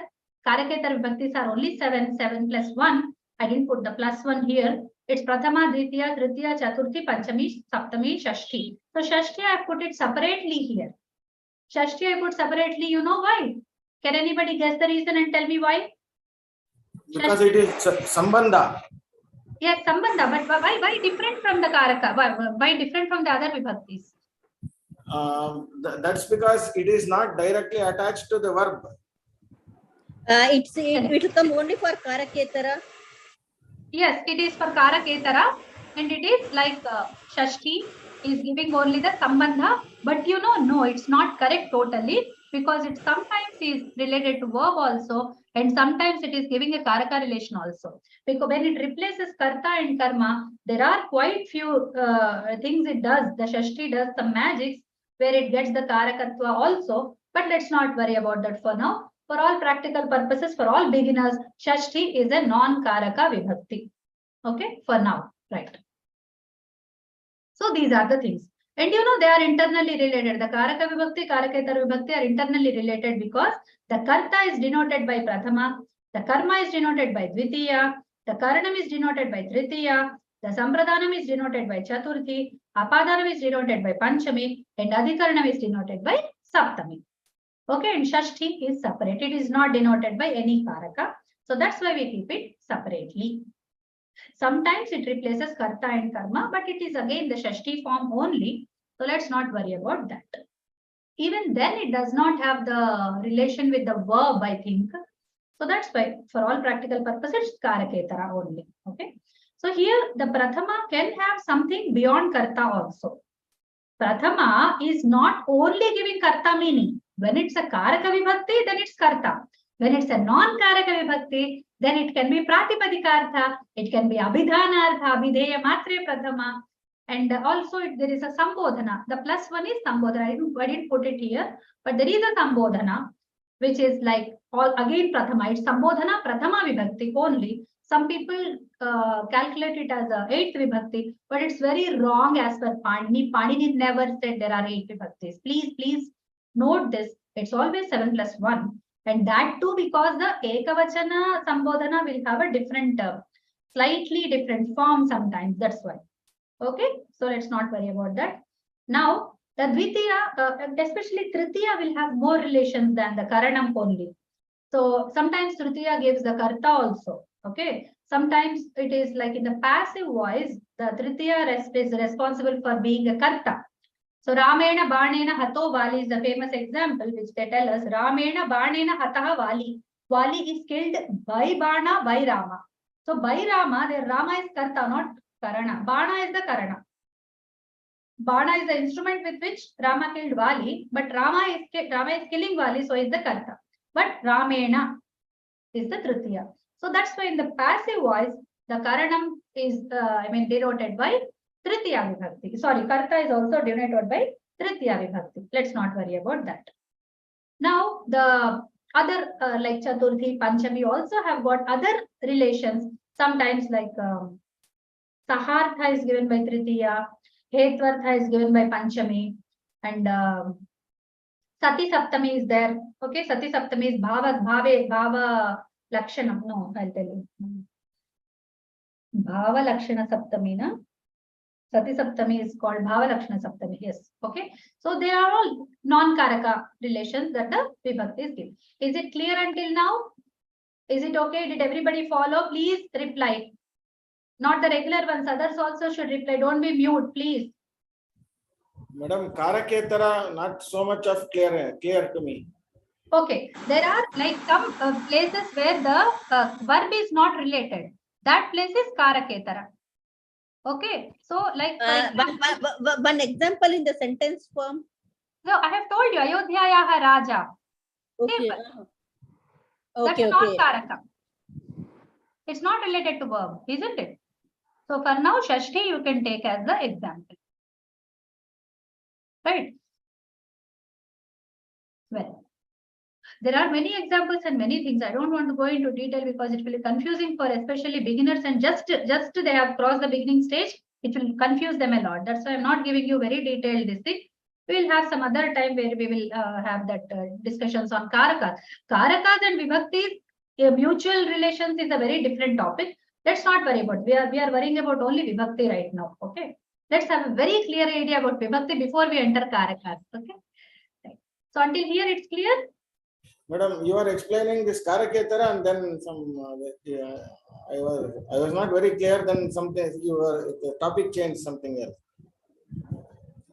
Speaker 1: Karaketara Vibhaktis are only 7. 7 plus 1. I didn't put the plus 1 here. It's Prathama, Dvitiya, Tritiya, Chaturthi, Panchami, Saptami, Shashti. So Shashti, I put it separately here. Shashti, I put separately. You know why? Can anybody guess the reason and tell me why?
Speaker 4: Because it is Sambandha.
Speaker 1: Yes, Sambandha. But why different from the Karaka? Why different from the other Vibhaktis?
Speaker 4: That's because it is not directly attached to the verb.
Speaker 3: It will come only for Karaketara.
Speaker 1: Yes, it is for Karaketara, and it is Shashti is giving only the Sambandha, but no, it's not correct totally, because it sometimes is related to verb also, and sometimes it is giving a Karaka relation also. Because when it replaces Karta and Karma, there are quite few things it does. The Shashti does some magics where it gets the Karakatva also, but let's not worry about that for now. For all practical purposes, for all beginners, Shashti is a non-Karaka Vibhakti. Okay, for now, right. So these are the things. And they are internally related. The Karaka Vibhakti, Karaketara Vibhakti are internally related because the Karta is denoted by Prathama, the Karma is denoted by Dvitiya, the Karanam is denoted by Tritiya, the Sampradanam is denoted by Chaturthi, Apadanam is denoted by Panchami, and Adhikaranam is denoted by Saptami. Okay, and Shashti is separate. It is not denoted by any Karaka. So that's why we keep it separately. Sometimes it replaces Karta and Karma, but it is again the Shashti form only. So let's not worry about that. Even then, it does not have the relation with the verb, I think. So that's why, for all practical purposes, it's Karaketara only. Okay. So here, the Prathama can have something beyond Karta also. Prathama is not only giving Karta meaning. When it's a Karaka Vibhakti, then it's Karta. When it's a non-Karaka Vibhakti, then it can be Pratipadika, it can be Abhidhanartha, Abhideya Matre Prathama, and also there is a Sambodhana. The plus one is Sambodhana. I didn't put it here, but there is a Sambodhana, which is like all again Prathama. It's Sambodhana Prathama Vibhakti only. Some people calculate it as a 8th Vibhakti, but it's very wrong as per Panini. Panini never said there are 8 Vibhaktis. Please note this. It's always 7 plus 1. And that too because the Ekavachana Sambodhana will have a different, slightly different form sometimes. That's why. Okay, so let's not worry about that. Now, the Dvitiya, especially Tritiya will have more relations than the Karanam only. So sometimes Tritiya gives the Karta also. Okay, sometimes it is like in the passive voice, the Tritiya is responsible for being a Karta. So Ramena Banena Hato Vali is the famous example which they tell us. Ramena Banena Hataha Vali. Vali is killed by Bana, by Rama. So by Rama, the Rama is Karta, not Karana. Bana is the Karana. Bana is the instrument with which Rama killed Vali, but Rama is killing Vali, so is the Karta. But Ramena is the Tritiya. So that's why in the passive voice, the Karanam is, denoted by Tritiya Vibhakti. Sorry, Karta is also denoted by Tritiya Vibhakti. Let's not worry about that. Now, the other like Chaturthi, Panchami also have got other relations. Sometimes like Sahartha is given by Tritiya, Hetvartha is given by Panchami, and Sati Saptami is there. Okay, Sati Saptami is Bhava Lakshanam. No, I'll tell you. Bhava Lakshana Saptami, na? Sati Saptami is called Bhava Lakshana Saptami. Yes. Okay. So there are all non-Karaka relations that the Vibhakti is given. Is it clear until now? Is it okay? Did everybody follow? Please reply. Not the regular ones. Others also should reply. Don't be mute, please.
Speaker 4: Madam, Karaketara, not so much of clear to me.
Speaker 1: Okay. There are like some places where the verb is not related. That place is Karaketara. Okay. So like
Speaker 3: One example in the sentence form.
Speaker 1: No, I have told you, Ayodhyayaha Raja.
Speaker 3: Okay.
Speaker 1: That's
Speaker 3: Okay.
Speaker 1: not Karaka. It's not related to verb, isn't it? So for now, Shashti you can take as the example. Right? Well, there are many examples and many things. I don't want to go into detail because it will be confusing for especially beginners, and just they have crossed the beginning stage, it will confuse them a lot. That's why I'm not giving you very detailed this thing. We will have some other time where we will have that discussions on Karakas. Karakas and Vibhaktis, mutual relations is a very different topic. Let's not worry about it. We are worrying about only Vibhakti right now. Okay. Let's have a very clear idea about Vibhakti before we enter Karakas. Okay. Right. So until here it's clear.
Speaker 4: Madam, you are explaining this Karaketara and then some. I was not very clear. Then something the topic changed something else.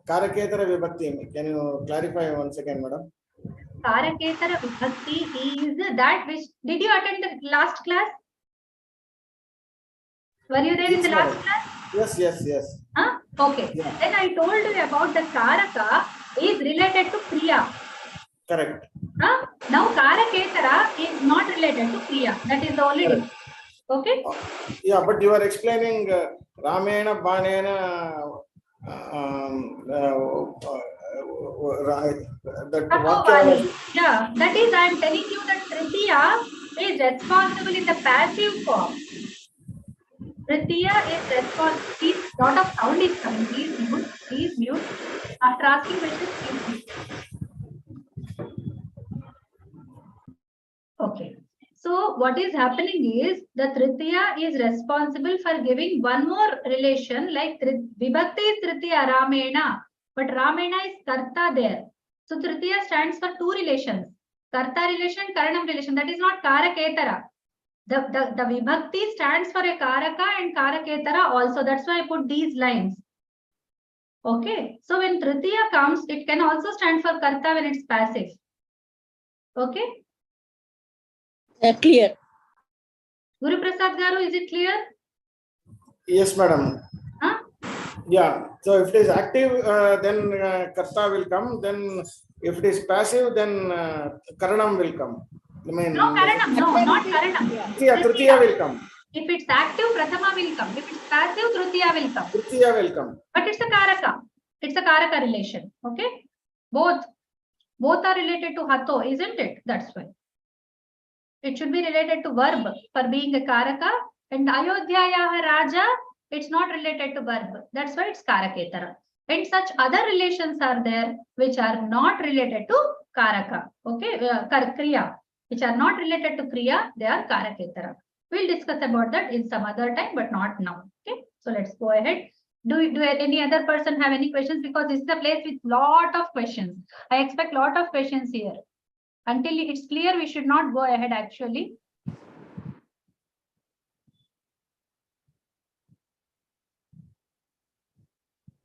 Speaker 4: Karaketara Vibhakti. Can you clarify once again, madam?
Speaker 1: Karaketara Vibhakti is that which. Did you attend the last class? Were you there in the last class?
Speaker 4: Yes.
Speaker 1: Huh? Okay.
Speaker 4: Yeah.
Speaker 1: Then I told you about the Karaka is related to Kriya.
Speaker 4: Correct.
Speaker 1: Huh? Now Karaketara is not related to Kriya. That is the only difference. Okay?
Speaker 4: Yeah, but you are explaining Ramena, Banena, that Vakya.
Speaker 1: Yeah, that is, I am telling you that Tritiya is responsible in the passive form. Tritiya is responsible. Please, lot of sound is coming. Please mute. After asking questions, please mute. Okay. So what is happening is the Tritiya is responsible for giving one more relation, like Vibhakti is Tritiya Ramena, but Ramena is Karta there. So Tritiya stands for two relations, Karta relation, Karanam relation. That is not Karaketara. The Vibhakti stands for a Karaka and Karaketara also. That's why I put these lines. Okay. So when Tritiya comes, it can also stand for Karta when it's passive. Okay.
Speaker 3: Clear.
Speaker 1: Guru Prasad Garu, is it clear?
Speaker 4: Yes, madam.
Speaker 1: Huh?
Speaker 4: Yeah. So if it is active, then Karta will come. Then If it is passive, then Karanam will come. I mean,
Speaker 1: No, Karanam, no, not Karanam.
Speaker 4: Tritiya will come.
Speaker 1: If it's active, Prathama will come. If it's passive, Tritiya will come.
Speaker 4: Tritiya will come.
Speaker 1: But it's a Karaka. It's a Karaka relation. Okay? Both are related to Hato, isn't it? That's why. It should be related to verb for being a Karaka. And Ayodhyayaha Raja, it's not related to verb. That's why it's Karaketara. And such other relations are there which are not related to Karaka. Okay? Kriya. Which are not related to Kriya, they are Karaketara. We'll discuss about that in some other time, but not now. Okay? So let's go ahead. Do any other person have any questions? Because this is a place with lot of questions. I expect lot of questions here. Until it's clear, we should not go ahead actually.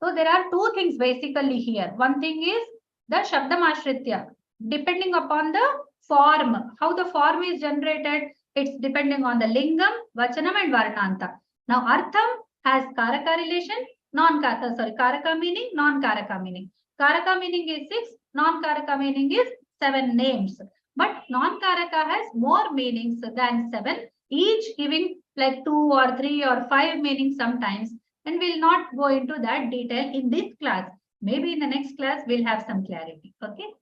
Speaker 1: So there are two things basically here. One thing is the Shabdamashritya. Depending upon the form, how the form is generated, it's depending on the Lingam, Vachanam and Varnanta. Now Artham has Karaka relation, Karaka meaning, non-Karaka meaning. Karaka meaning is 6, non-Karaka meaning is 7 names. But non-Karaka has more meanings than 7, each giving like 2 or 3 or 5 meanings sometimes. And we'll not go into that detail in this class. Maybe in the next class, we'll have some clarity. Okay.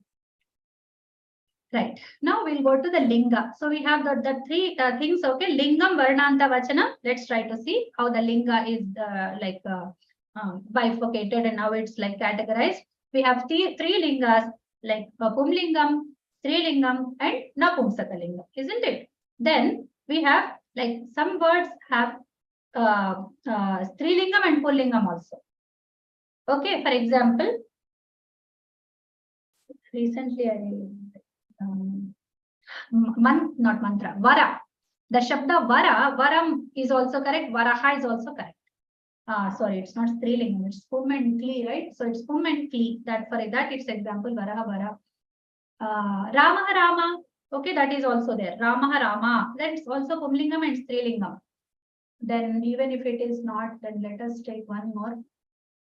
Speaker 1: Right. Now we'll go to the Linga. So we have the three things. Okay. Lingam, Varnanta, Vachana. Let's try to see how the Linga is bifurcated and how it's like categorized. We have three Lingas like Pumlingam, Strilingam and Napumsakalingam, isn't it? Then we have like some words have Strilingam and Pullingam also. Okay. For example, recently not mantra, Vara. The Shabda Vara, Varam is also correct. Varaha is also correct. Sorry, it's not Strilingam, it's Pum and Kli, right? So it's Pum and Kli. That for that it's example Varaha Vara. Ramaha Rama. Okay, that is also there. Ramaha Rama. That's also Pumlingam and Strilingam. Then even if it is not, then let us take one more.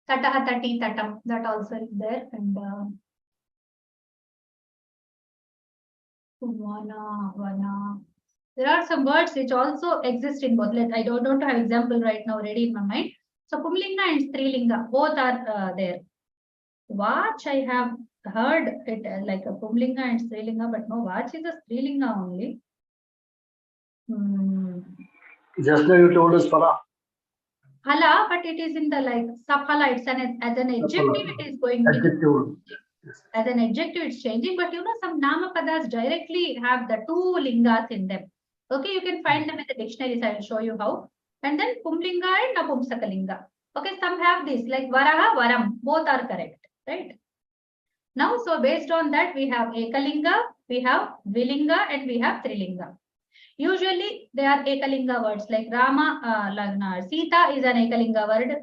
Speaker 1: Tataha Tati Tatam. That also is there. And Vana. There are some words which also exist in both. I don't have example right now ready in my mind. So Pumlinga and Strilinga, both are there. Vach, I have heard it like a Pumlinga and Strilinga, but no, Vach is a Strilinga only.
Speaker 5: Just now you told us Phala.
Speaker 1: Phala, but it is in the like Saphala, it's as an adjective, it is going to be. As an adjective, it's changing, but you know, some Namapadas directly have the 2 lingas in them. Okay, you can find them in the dictionaries. I will show you how. And then Pumlinga and Napumsakalinga. Okay, some have this like Varaha, Varam. Both are correct, right? Now, so based on that, we have Ekalinga, we have Dvilinga, and we have Trilinga. Usually, they are Ekalinga words like Rama, Sita is an Ekalinga word.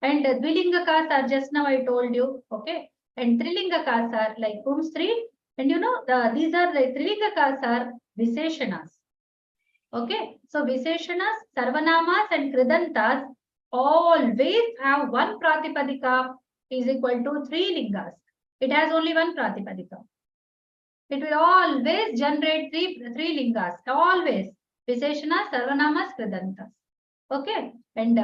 Speaker 1: And Dvilingakas are just now I told you, okay? And Trilingakas are like Pumstri. And you know, these are the Trilingakas are Viseshanas. Okay, so Viseshanas, Sarvanamas and Kridantas always have one Pratipadika is equal to 3 lingas. It has only one Pratipadika. It will always generate three lingas, always. Viseshanas, Sarvanamas, Kridantas. Okay, and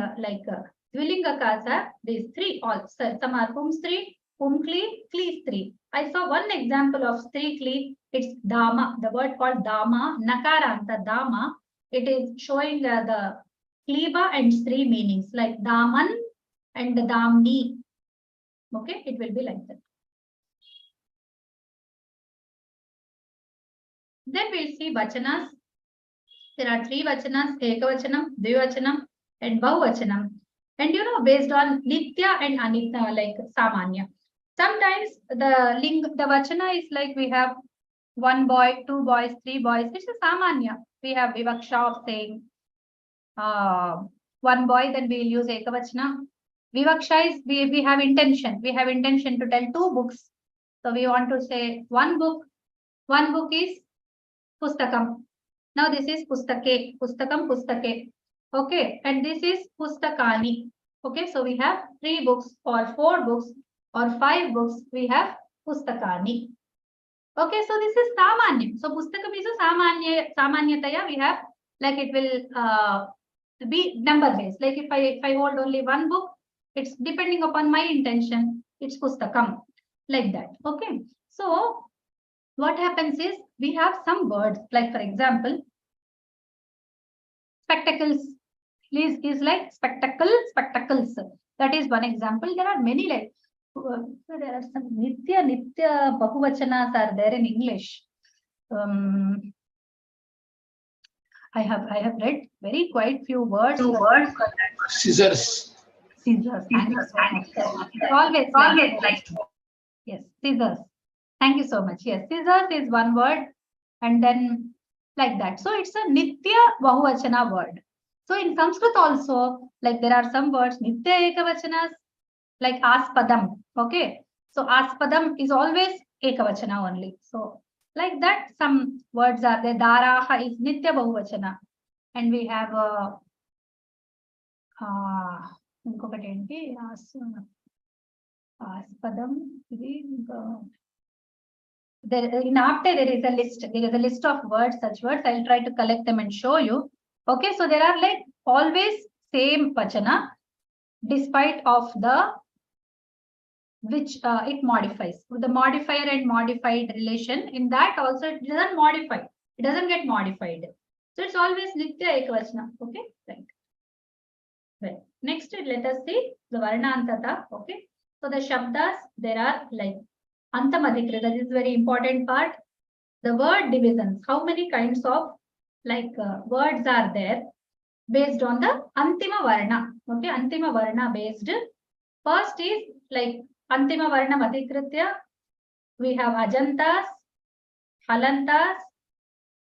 Speaker 1: Dvilingakas are these 3 all. Some are Pumstri, Pumkli, Klistri. I saw one example of Strikli. It's Dama, the word called Dama, Nakaranta Dama. It is showing the Kliba and Stri meanings like Daman and the Damni. Okay, it will be like that. Then we'll see Vachanas. There are 3 Vachanas, Ekavachanam, Dvivachanam, and Bahuvachanam. And you know, based on Nitya and Anitya, like Samanya. Sometimes the Vachana is like we have 1 boy, 2 boys, 3 boys. It's a Samanya. We have Vivaksha of saying 1 boy, then we will use Ekavachana. Vivaksha is we have intention. We have intention to tell 2 books. So we want to say 1 book. 1 book is Pustakam. Now this is Pustake. Pustakam, Pustake. Okay. And this is Pustakani. Okay. So we have 3 books or 4 books or 5 books. We have Pustakani. Okay, so this is Samanyam. So Pustakam is a Samanyataya. We have like it will be number based. Like if I hold only one book, it's depending upon my intention. It's Pustakam, like that. Okay. So what happens is we have some words, like for example, spectacles is like spectacles. That is one example. There are many like there are some nitya bahuvachanas are there in English. I have read very quite few words.
Speaker 2: Scissors.
Speaker 1: Scissors. Thank you so much. It's always like yes, scissors. Thank you so much. Yes, scissors is one word, and then like that. So it's a nitya bahuvachana word. So in Sanskrit also, like there are some words nitya ekavachanas, like aspadam. Okay, so aspadam is always ekavachana only. So like that, some words are there. Daraha is nitya bahuvachana, and we have ఇంకొకటి ఏంటి aspadam. There in after there is a list. There is a list of words, such words. I'll try to collect them and show you. Okay, so there are like always same vachana, despite of the which it modifies. The modifier and modified relation, in that also it doesn't modify. It doesn't get modified. So it's always nitya ekavachana. Okay, right. Well, next let us see the varnantata. Okay, so the shabdas, there are like antamadhikrita. That is very important part. The word divisions, how many kinds of like words are there based on the antima varna. Okay, antima varna based. First is like antima varna madhikritya. We have ajantas, halantas,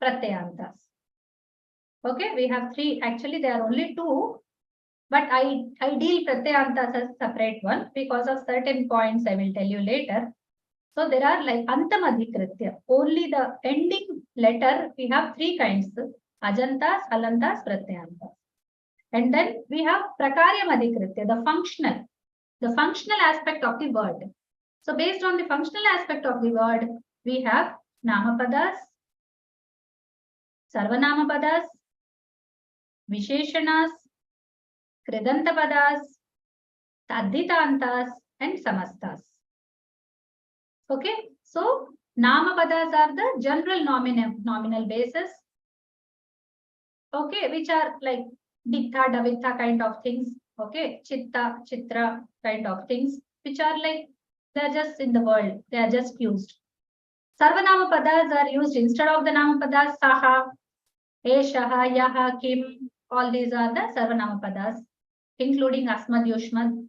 Speaker 1: pratyayantas. Okay, we have three. Actually, there are only two, but I deal pratyayantas as separate one because of certain points I will tell you later. So there are like antamadhikritya. Only the ending letter, we have three kinds: ajantas, halantas, pratyayantas. And then we have prakaryamadhikritya, the functional aspect of the word. So based on the functional aspect of the word, we have namapadas, sarvanamapadas, visheshanas, kridantapadas, tadhitantas, and samastas. Okay, so namapadas are the general nominal basis. Okay, which are like dittha, davittha kind of things. Okay, chitta, chitra kind of things, which are like they're just in the world, they are just used. Sarvanamapadas are used instead of the namapadas. Saha, eshaha, yaha, kim, all these are the sarvanamapadas, including asmad, yushmad.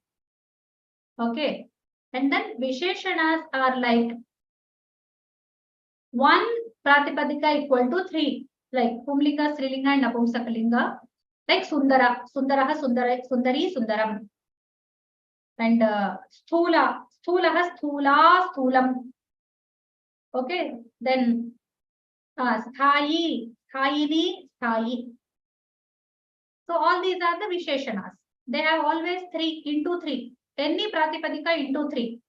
Speaker 1: Okay, and then visheshanas are like one pratipadika equal to three, like pumlinga, strilinga, and napumsakalinga. Like sundara, sundaraha, sundari, sundaram. And sthula, sthulaha, sthula, sthulam. Okay, then sthayi, sthayini, sthayi. So all these are the visheshanas. They have always three into three. Any pratipadika into three.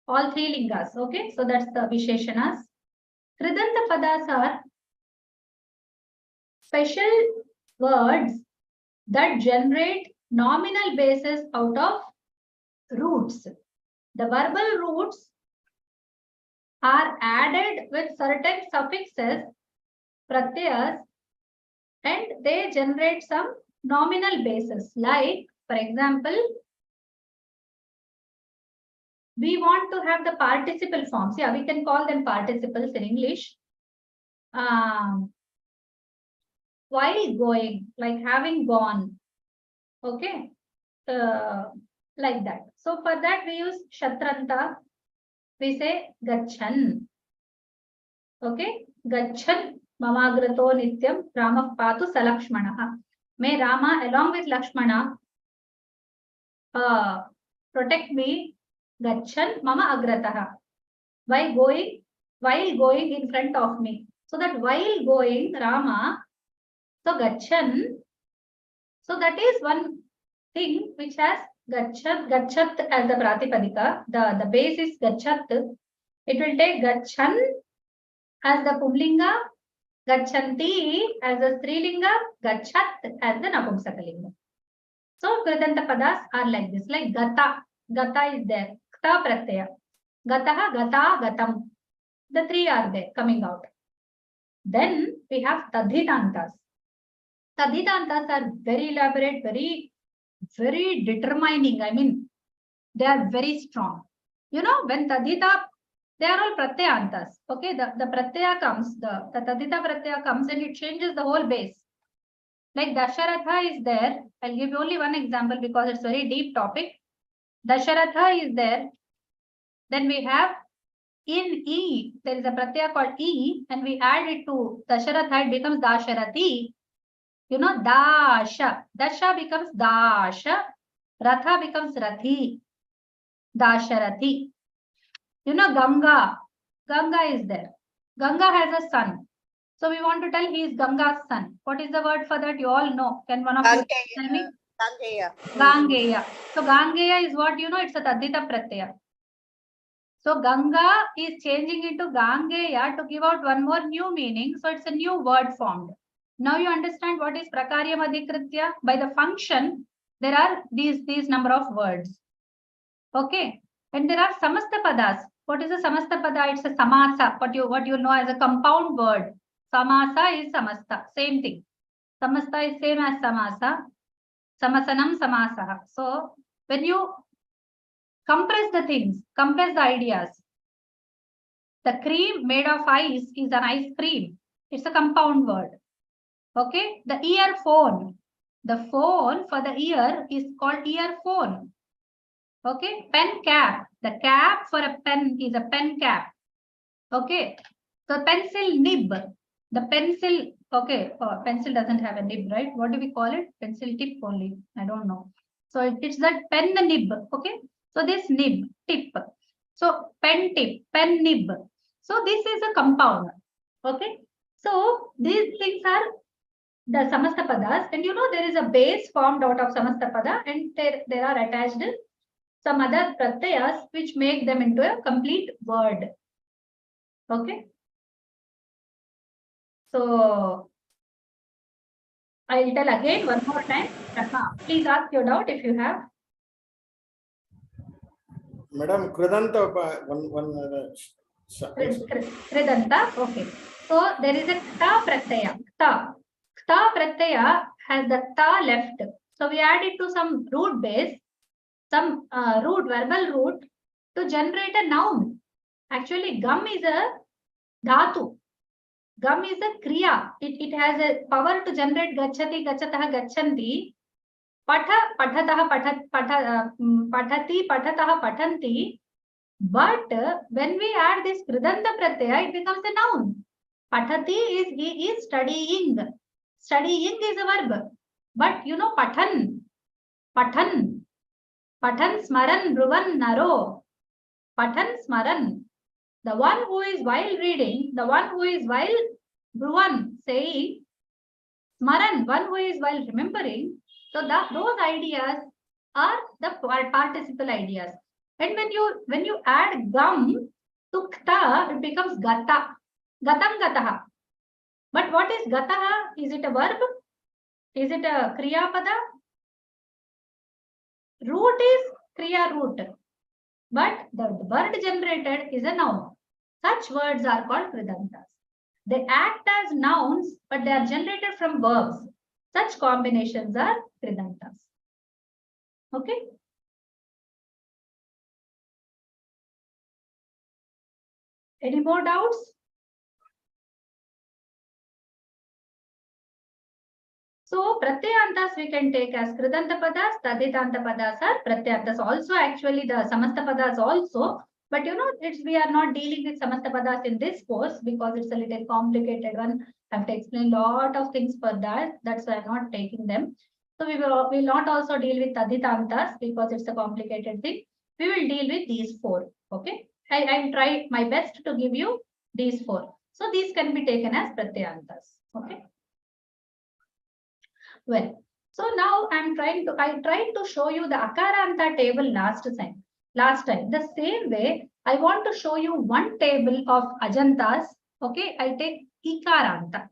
Speaker 1: All three lingas. Okay, so that's the visheshanas. Kridanta padas are special words that generate nominal bases out of roots. The verbal roots are added with certain suffixes, pratyas, and they generate some nominal bases. Like, for example, we want to have the participle forms. Yeah, we can call them participles in English. While going, like having gone. Okay, like that. So for that we use shatranta. We say gachan. Okay, gachan mamagrato nityam ramah patu salakshmanaha. May Rama along with Lakshmana protect me. Gachan mama agrataha. While going in front of me. So that while going Rama, so gachan. So that is one thing which has gachat as the pratipadika. The base is gachat. It will take gachan as the pumlinga, gachanti as the strilinga, gachat as the napumsakalinga. So kridanta padas are like this, like gata. Gata is there. Kta pratyaya. Gataha, gata, gatam. The three are there coming out. Then we have tadhitantas. Tadhitantas are very elaborate, very determining. I mean, they are very strong. You know, when tadhita, they are all pratyayantas. Okay, the pratyaya comes, the tadhita pratyaya comes and it changes the whole base. Like Dasharatha is there. I'll give you only one example because it's a very deep topic. Dasharatha is there. Then we have in E, there is a pratyaya called E, and we add it to Dasharatha, it becomes Dasharati. You know, Dasha. Dasha becomes Dasha. Ratha becomes Rathi. Dasharati. You know, Ganga. Ganga is there. Ganga has a son. So we want to tell he is Ganga's son. What is the word for that? You all know. Can one of you tell me?
Speaker 3: Gangeya.
Speaker 1: Gangeya. So Gangeya is what, you know, it's a Tadhita Pratyaya. So Ganga is changing into Gangeya to give out one more new meaning. So it's a new word formed. Now you understand what is Prakaryam Adhikritya. By the function, there are these number of words. Okay. And there are Samasta Padas. What is a Samasta Pada? It's a Samasa. What you know as a compound word. Samasa is Samasta. Same thing. Samasta is same as Samasa. Samasanam Samasaha. So when you compress the things, compress the ideas. The cream made of ice is an ice cream. It's a compound word. Okay. The earphone. The phone for the ear is called earphone. Okay. Pen cap. The cap for a pen is a pen cap. Okay. So pencil nib. The pencil. Okay. Oh, pencil doesn't have a nib, right? What do we call it? Pencil tip only. I don't know. So it's that pen nib. Okay. So this nib, tip. So pen tip, pen nib. So this is a compound. Okay. So these things are the Samasta Padas. And you know there is a base formed out of Samasta Pada and there are attached some other pratyayas which make them into a complete word. Okay. So I'll tell again one more time. Please ask your doubt if you have.
Speaker 4: Madam, Kridanta,
Speaker 1: Kridanta. Okay. So there is a Kta pratyaya. Kta. Kta pratyaya has the Ta left. So we add it to some root base, some verbal root to generate a noun. Actually, gum is a dhatu. Gum is a kriya. It has a power to generate gachati, gachataha, gachanti. Patha, pathataha, pathati, pathataha, pathanti. But when we add this kridanta pratyaya, it becomes a noun. Pathati is he is studying. Studying is a verb. But you know, pathan, smaran, bruvan, naro. Pathan, smaran. The one who is while reading, the one who is while bruvan saying, smaran, one who is while remembering. So those ideas are the participle ideas. And when you add gum to kta, it becomes gata. Gatam gataha. But what is gataha? Is it a verb? Is it a kriya pada? Root is kriya root. But the word generated is a noun. Such words are called kridantas. They act as nouns, but they are generated from verbs. Such combinations are kridantas. Okay. Any more doubts? So pratyayantas we can take as kridanta padas, tadhitanta padas are pratyayantas. Also actually the samasta padas also. But you know, we are not dealing with samasta padas in this course because it's a little complicated one. I have to explain a lot of things for that. That's why I'm not taking them. So we will not also deal with tadhitantas because it's a complicated thing. We will deal with these four. Okay. I will try my best to give you these four. So these can be taken as pratyayantas. Okay. Well, so now I tried to show you the akaranta table last time. last time. The same way, I want to show you one table of Ajantas. Okay, I take Ikaranta.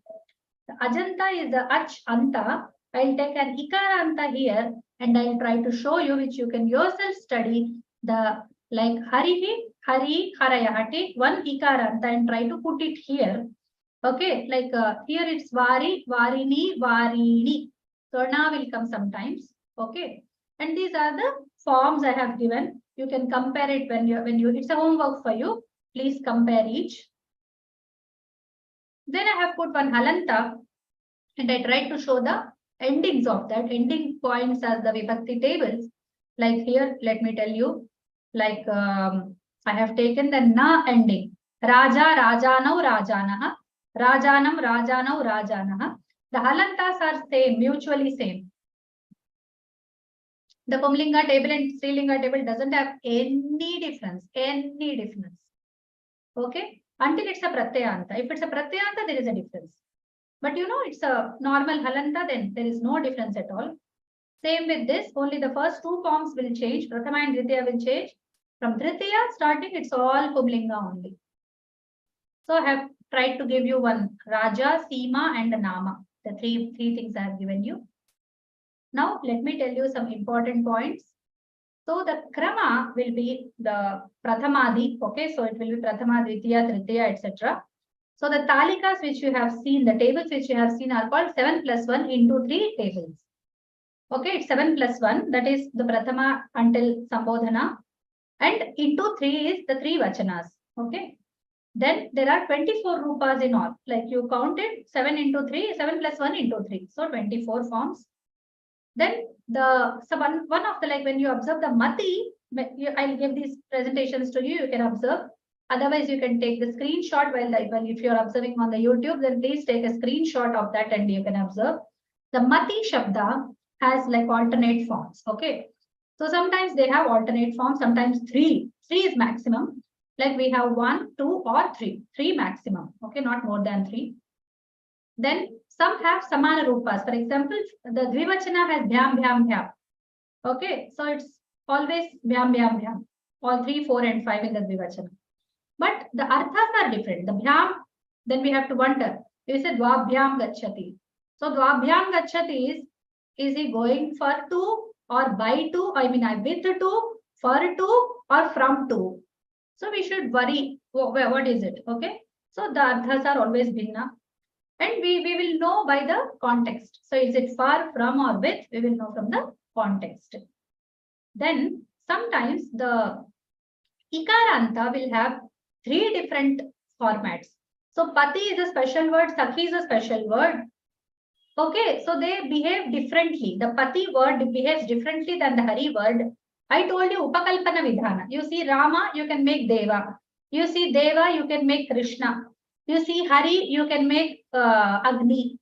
Speaker 1: The Ajanta is the Ach Anta. I'll take an Ikaranta here and I'll try to show you, which you can yourself study, the like Harihi, Hari, Haraya. I take one Ikaranta and try to put it here. Okay, like here it's Vari, Varini, Varini. Swarna will come sometimes. Okay, and these are the forms I have given. You can compare it when you it's a homework for you. Please compare each. Then I have put one Halanta and I tried to show the endings of that, ending points as the Vibhakti tables. Like here, let me tell you, like I have taken the Na ending. Raja, Rajanau, Rajanaha. Rajanam, Rajanau, Rajanaha. The Halantas are same, mutually same. The Pumlinga table and Strilinga table doesn't have any difference. Okay, until it's a Pratyayanta. If it's a Pratyayanta, there is a difference. But you know, it's a normal Halanta, then there is no difference at all. Same with this, only the first two forms will change. Prathama and Dvitiya will change. From Tritiya starting, it's all Pumlinga only. So I have tried to give you one Raja, Seema, and Nama. The three things I have given you. Now, let me tell you some important points. So the Krama will be the Prathamadi. Okay, so it will be Prathama, Dvitiya, Tritiya, etc. So the Talikas which you have seen, the tables which you have seen are called 7 plus 1 into 3 tables. Okay, it's 7 plus 1. That is the Prathama until Sambodhana. And into 3 is the 3 Vachanas. Okay. Then there are 24 rupas in all. Like you counted 7 into 3, 7 plus 1 into 3. So 24 forms. Then one of the, like when you observe the Mati, I'll give these presentations to you, you can observe. Otherwise, you can take the screenshot while if you're observing on the YouTube, then please take a screenshot of that and you can observe. The Mati Shabda has like alternate forms. Okay. So sometimes they have alternate forms, sometimes 3. 3 is maximum. Like we have 1, 2, or 3. 3 maximum. Okay, not more than 3. Then some have Samana Rupas. For example, the Dvivachana has Bhyam, Bhyam, Bhyam. Okay, so it's always Bhyam, Bhyam, Bhyam. All 3, 4, and 5 in the Dvivachana. But the arthas are different. The Bhyam, then we have to wonder. We said Dvabhyam Gachati. So Dvabhyam Gachati is he going for 2 or by 2? I mean, I with 2, for 2, or from 2. So we should worry. What is it? Okay. So the arthas are always bhinna. And we will know by the context. So is it far, from, or with? We will know from the context. Then sometimes the Ikaranta will have 3 different formats. So Pati is a special word, Sakhi is a special word. Okay, so they behave differently. The Pati word behaves differently than the Hari word. I told you Upakalpana Vidhana. You see Rama, you can make Deva. You see Deva, you can make Krishna. You see Hari, you can make Agni.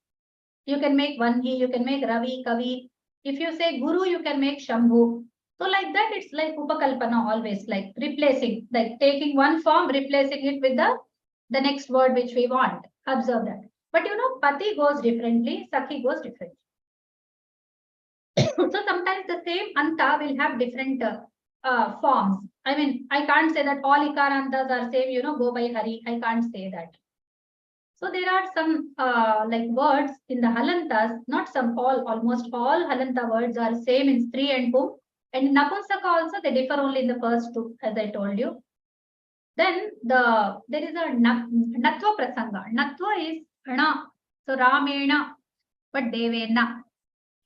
Speaker 1: You can make Vanhi, you can make Ravi, Kavi. If you say Guru, you can make Shambhu. So like that, it's like Upakalpana always, like replacing, like taking one form, replacing it with the next word which we want. Observe that. But you know, Pati goes differently, Sakhi goes differently. So sometimes the same Anta will have different forms. I mean, I can't say that all Ikarantas are same, you know, go by Hari. I can't say that. So there are some like words in the Halantas, not some, almost all Halanta words are same in Stri and Pum. And in Napunsaka also, they differ only in the first 2, as I told you. Then there is a Natva Prasanga. Natva is Na. So Ramena, but Devena.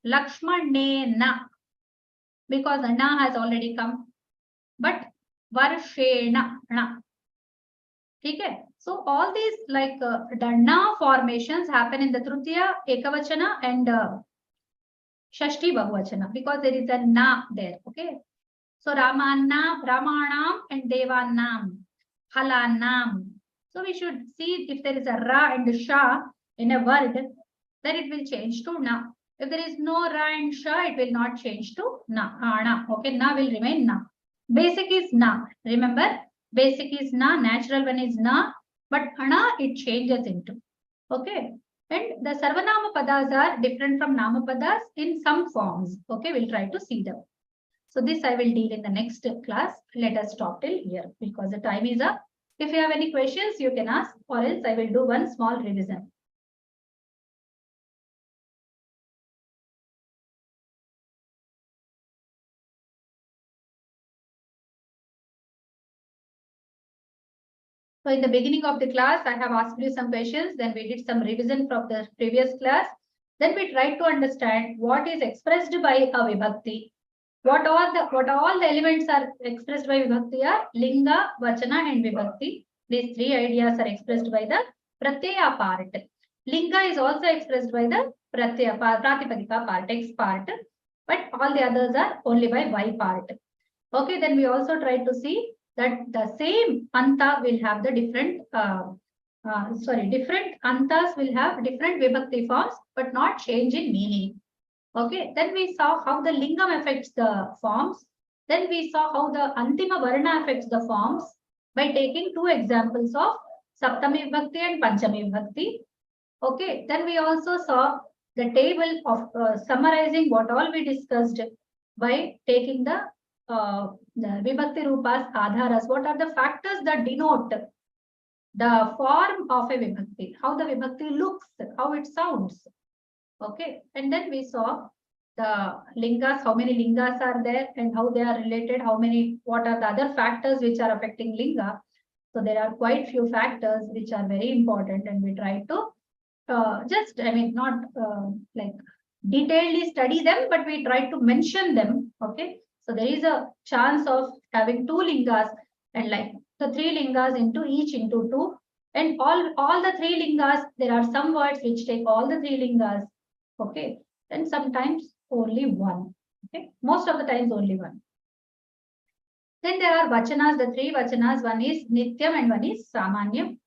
Speaker 1: Lakshmanena, because Na has already come. But Varshena, Na. Okay. So all these like the Na formations happen in the Tritiya, Ekavachana, and Shashti Bahuvachana, because there is a Na there. Okay. So Ramanam, Ramanam, and Devanam, Halanam. So we should see if there is a Ra and a Sha in a word, then it will change to Na. If there is no Ra and Sha, it will not change to Na. Na. Okay, Na will remain Na. Basic is Na. Remember, basic is Na, natural one is Na, but Na it changes into. Okay. And the Sarvanama Padas are different from Nama Padas in some forms. Okay, we'll try to see them. So this I will deal in the next class. Let us stop till here because the time is up. If you have any questions, you can ask, or else I will do one small revision. So in the beginning of the class, I have asked you some questions. Then we did some revision from the previous class. Then we tried to understand what is expressed by a Vibhakti. What all the elements are expressed by Vibhakti are Linga, Vachana and Vibhakti. These three ideas are expressed by the Pratyaya part. Linga is also expressed by the Pratyaya part, Pratipadika part, X part. But all the others are only by Y part. Okay, then we also tried to see that the same Anta will have the different, different Antas will have different Vibhakti forms, but not change in meaning. Okay, then we saw how the Lingam affects the forms. Then we saw how the Antima Varna affects the forms by taking two examples of Saptami Vibhakti and Panchami Vibhakti. Okay, then we also saw the table of summarizing what all we discussed by taking the Vibhakti Rupas Adharas. What are the factors that denote the form of a Vibhakti, how the Vibhakti looks, how it sounds. Okay, and then we saw the lingas, how many lingas are there and how they are related, what are the other factors which are affecting linga. So there are quite few factors which are very important, and we try to not like detailedly study them, but we try to mention them. Okay, so there is a chance of having two lingas and like the three lingas into each into two, and all the three lingas, there are some words which take all the three lingas. Okay, and sometimes only one. Okay, most of the times only one. Then there are vachanas, the three vachanas, one is nityam and one is samanyam.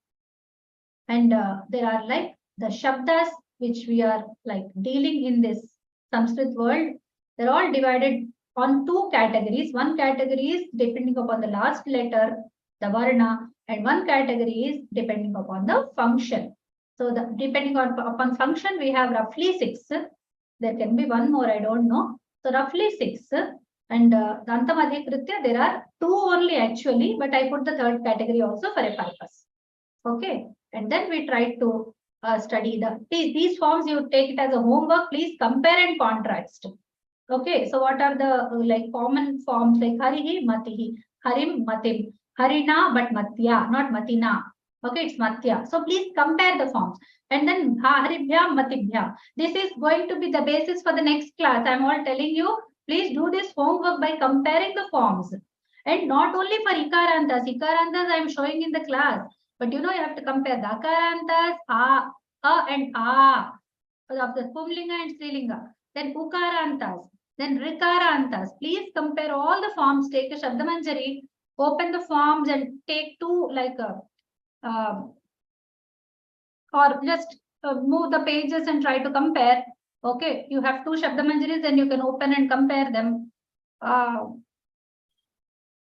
Speaker 1: And there are like the shabdas which we are like dealing in this Sanskrit world. They're all divided on two categories. One category is depending upon the last letter, the varna, and one category is depending upon the function. So depending upon function, we have roughly 6. There can be one more, I don't know. So roughly 6. And Dantamadhikritya, there are 2 only actually, but I put the third category also for a purpose. Okay, and then we try to study these forms. You take it as a homework. Please compare and contrast. Okay, so what are the like common forms like Harihi, Matihi, Harim, Matim, Harina, but Matya, not Matina. Okay, it's Matya. So please compare the forms. And then Haribhyam, Matibhyam. This is going to be the basis for the next class. I'm all telling you, please do this homework by comparing the forms. And not only for Ikarantas. Ikarantas I'm showing in the class. But you have to compare the Akarantas, A and A of the Pumlinga and Strilinga. Then Ukarantas. Then Rikarantas. Please compare all the forms. Take a Shabdamanjari, open the forms and take two like or just move the pages and try to compare. Okay, you have 2 Shabdamanjaris, then you can open and compare them. Or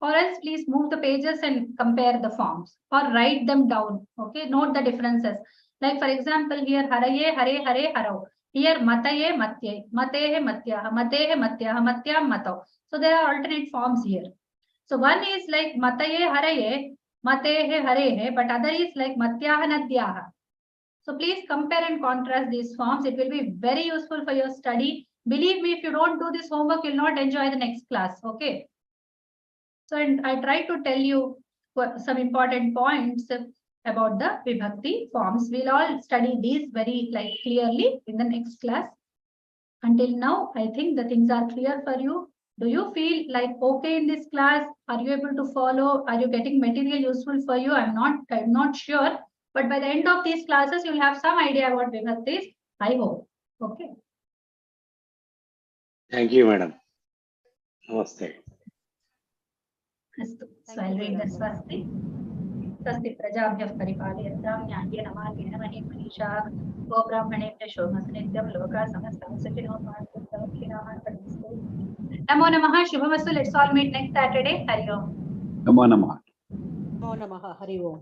Speaker 1: else please move the pages and compare the forms or write them down. Okay, note the differences. Like for example, here Haraye, Hare, Hare, Harau. Here Mataye, Matye, Matehe, Matya, Matehe, Matya, Matyam, Matau. So there are alternate forms here. So one is like Mataye, Haraye, Matehe, Harehe, but other is like Matyaha, Nadyaha. So please compare and contrast these forms. It will be very useful for your study. Believe me, if you don't do this homework, you'll not enjoy the next class. Okay. So I try to tell you some important points about the Vibhakti forms. We'll all study these very clearly in the next class. Until now, I think the things are clear for you. Do you feel like okay in this class? Are you able to follow? Are you getting material useful for you? I'm not sure. But by the end of these classes, you'll have some idea about Vibhaktis. I hope. Okay.
Speaker 6: Thank you, madam. Namaste.
Speaker 1: So I'll read the Swasti. Swasti Prajabhyah Paripalyatam Nyāyena Margena Mani Manisha Go Brahmanebhyo Shobhasanityam Loka Samastam Sukhino Bhavantu Khiraha Paramastu. Namo Namaha Shubhamastu. Let's all meet next Saturday. Hari Om.
Speaker 5: Namo Namaha.
Speaker 3: Namo Namaha. Hari Om.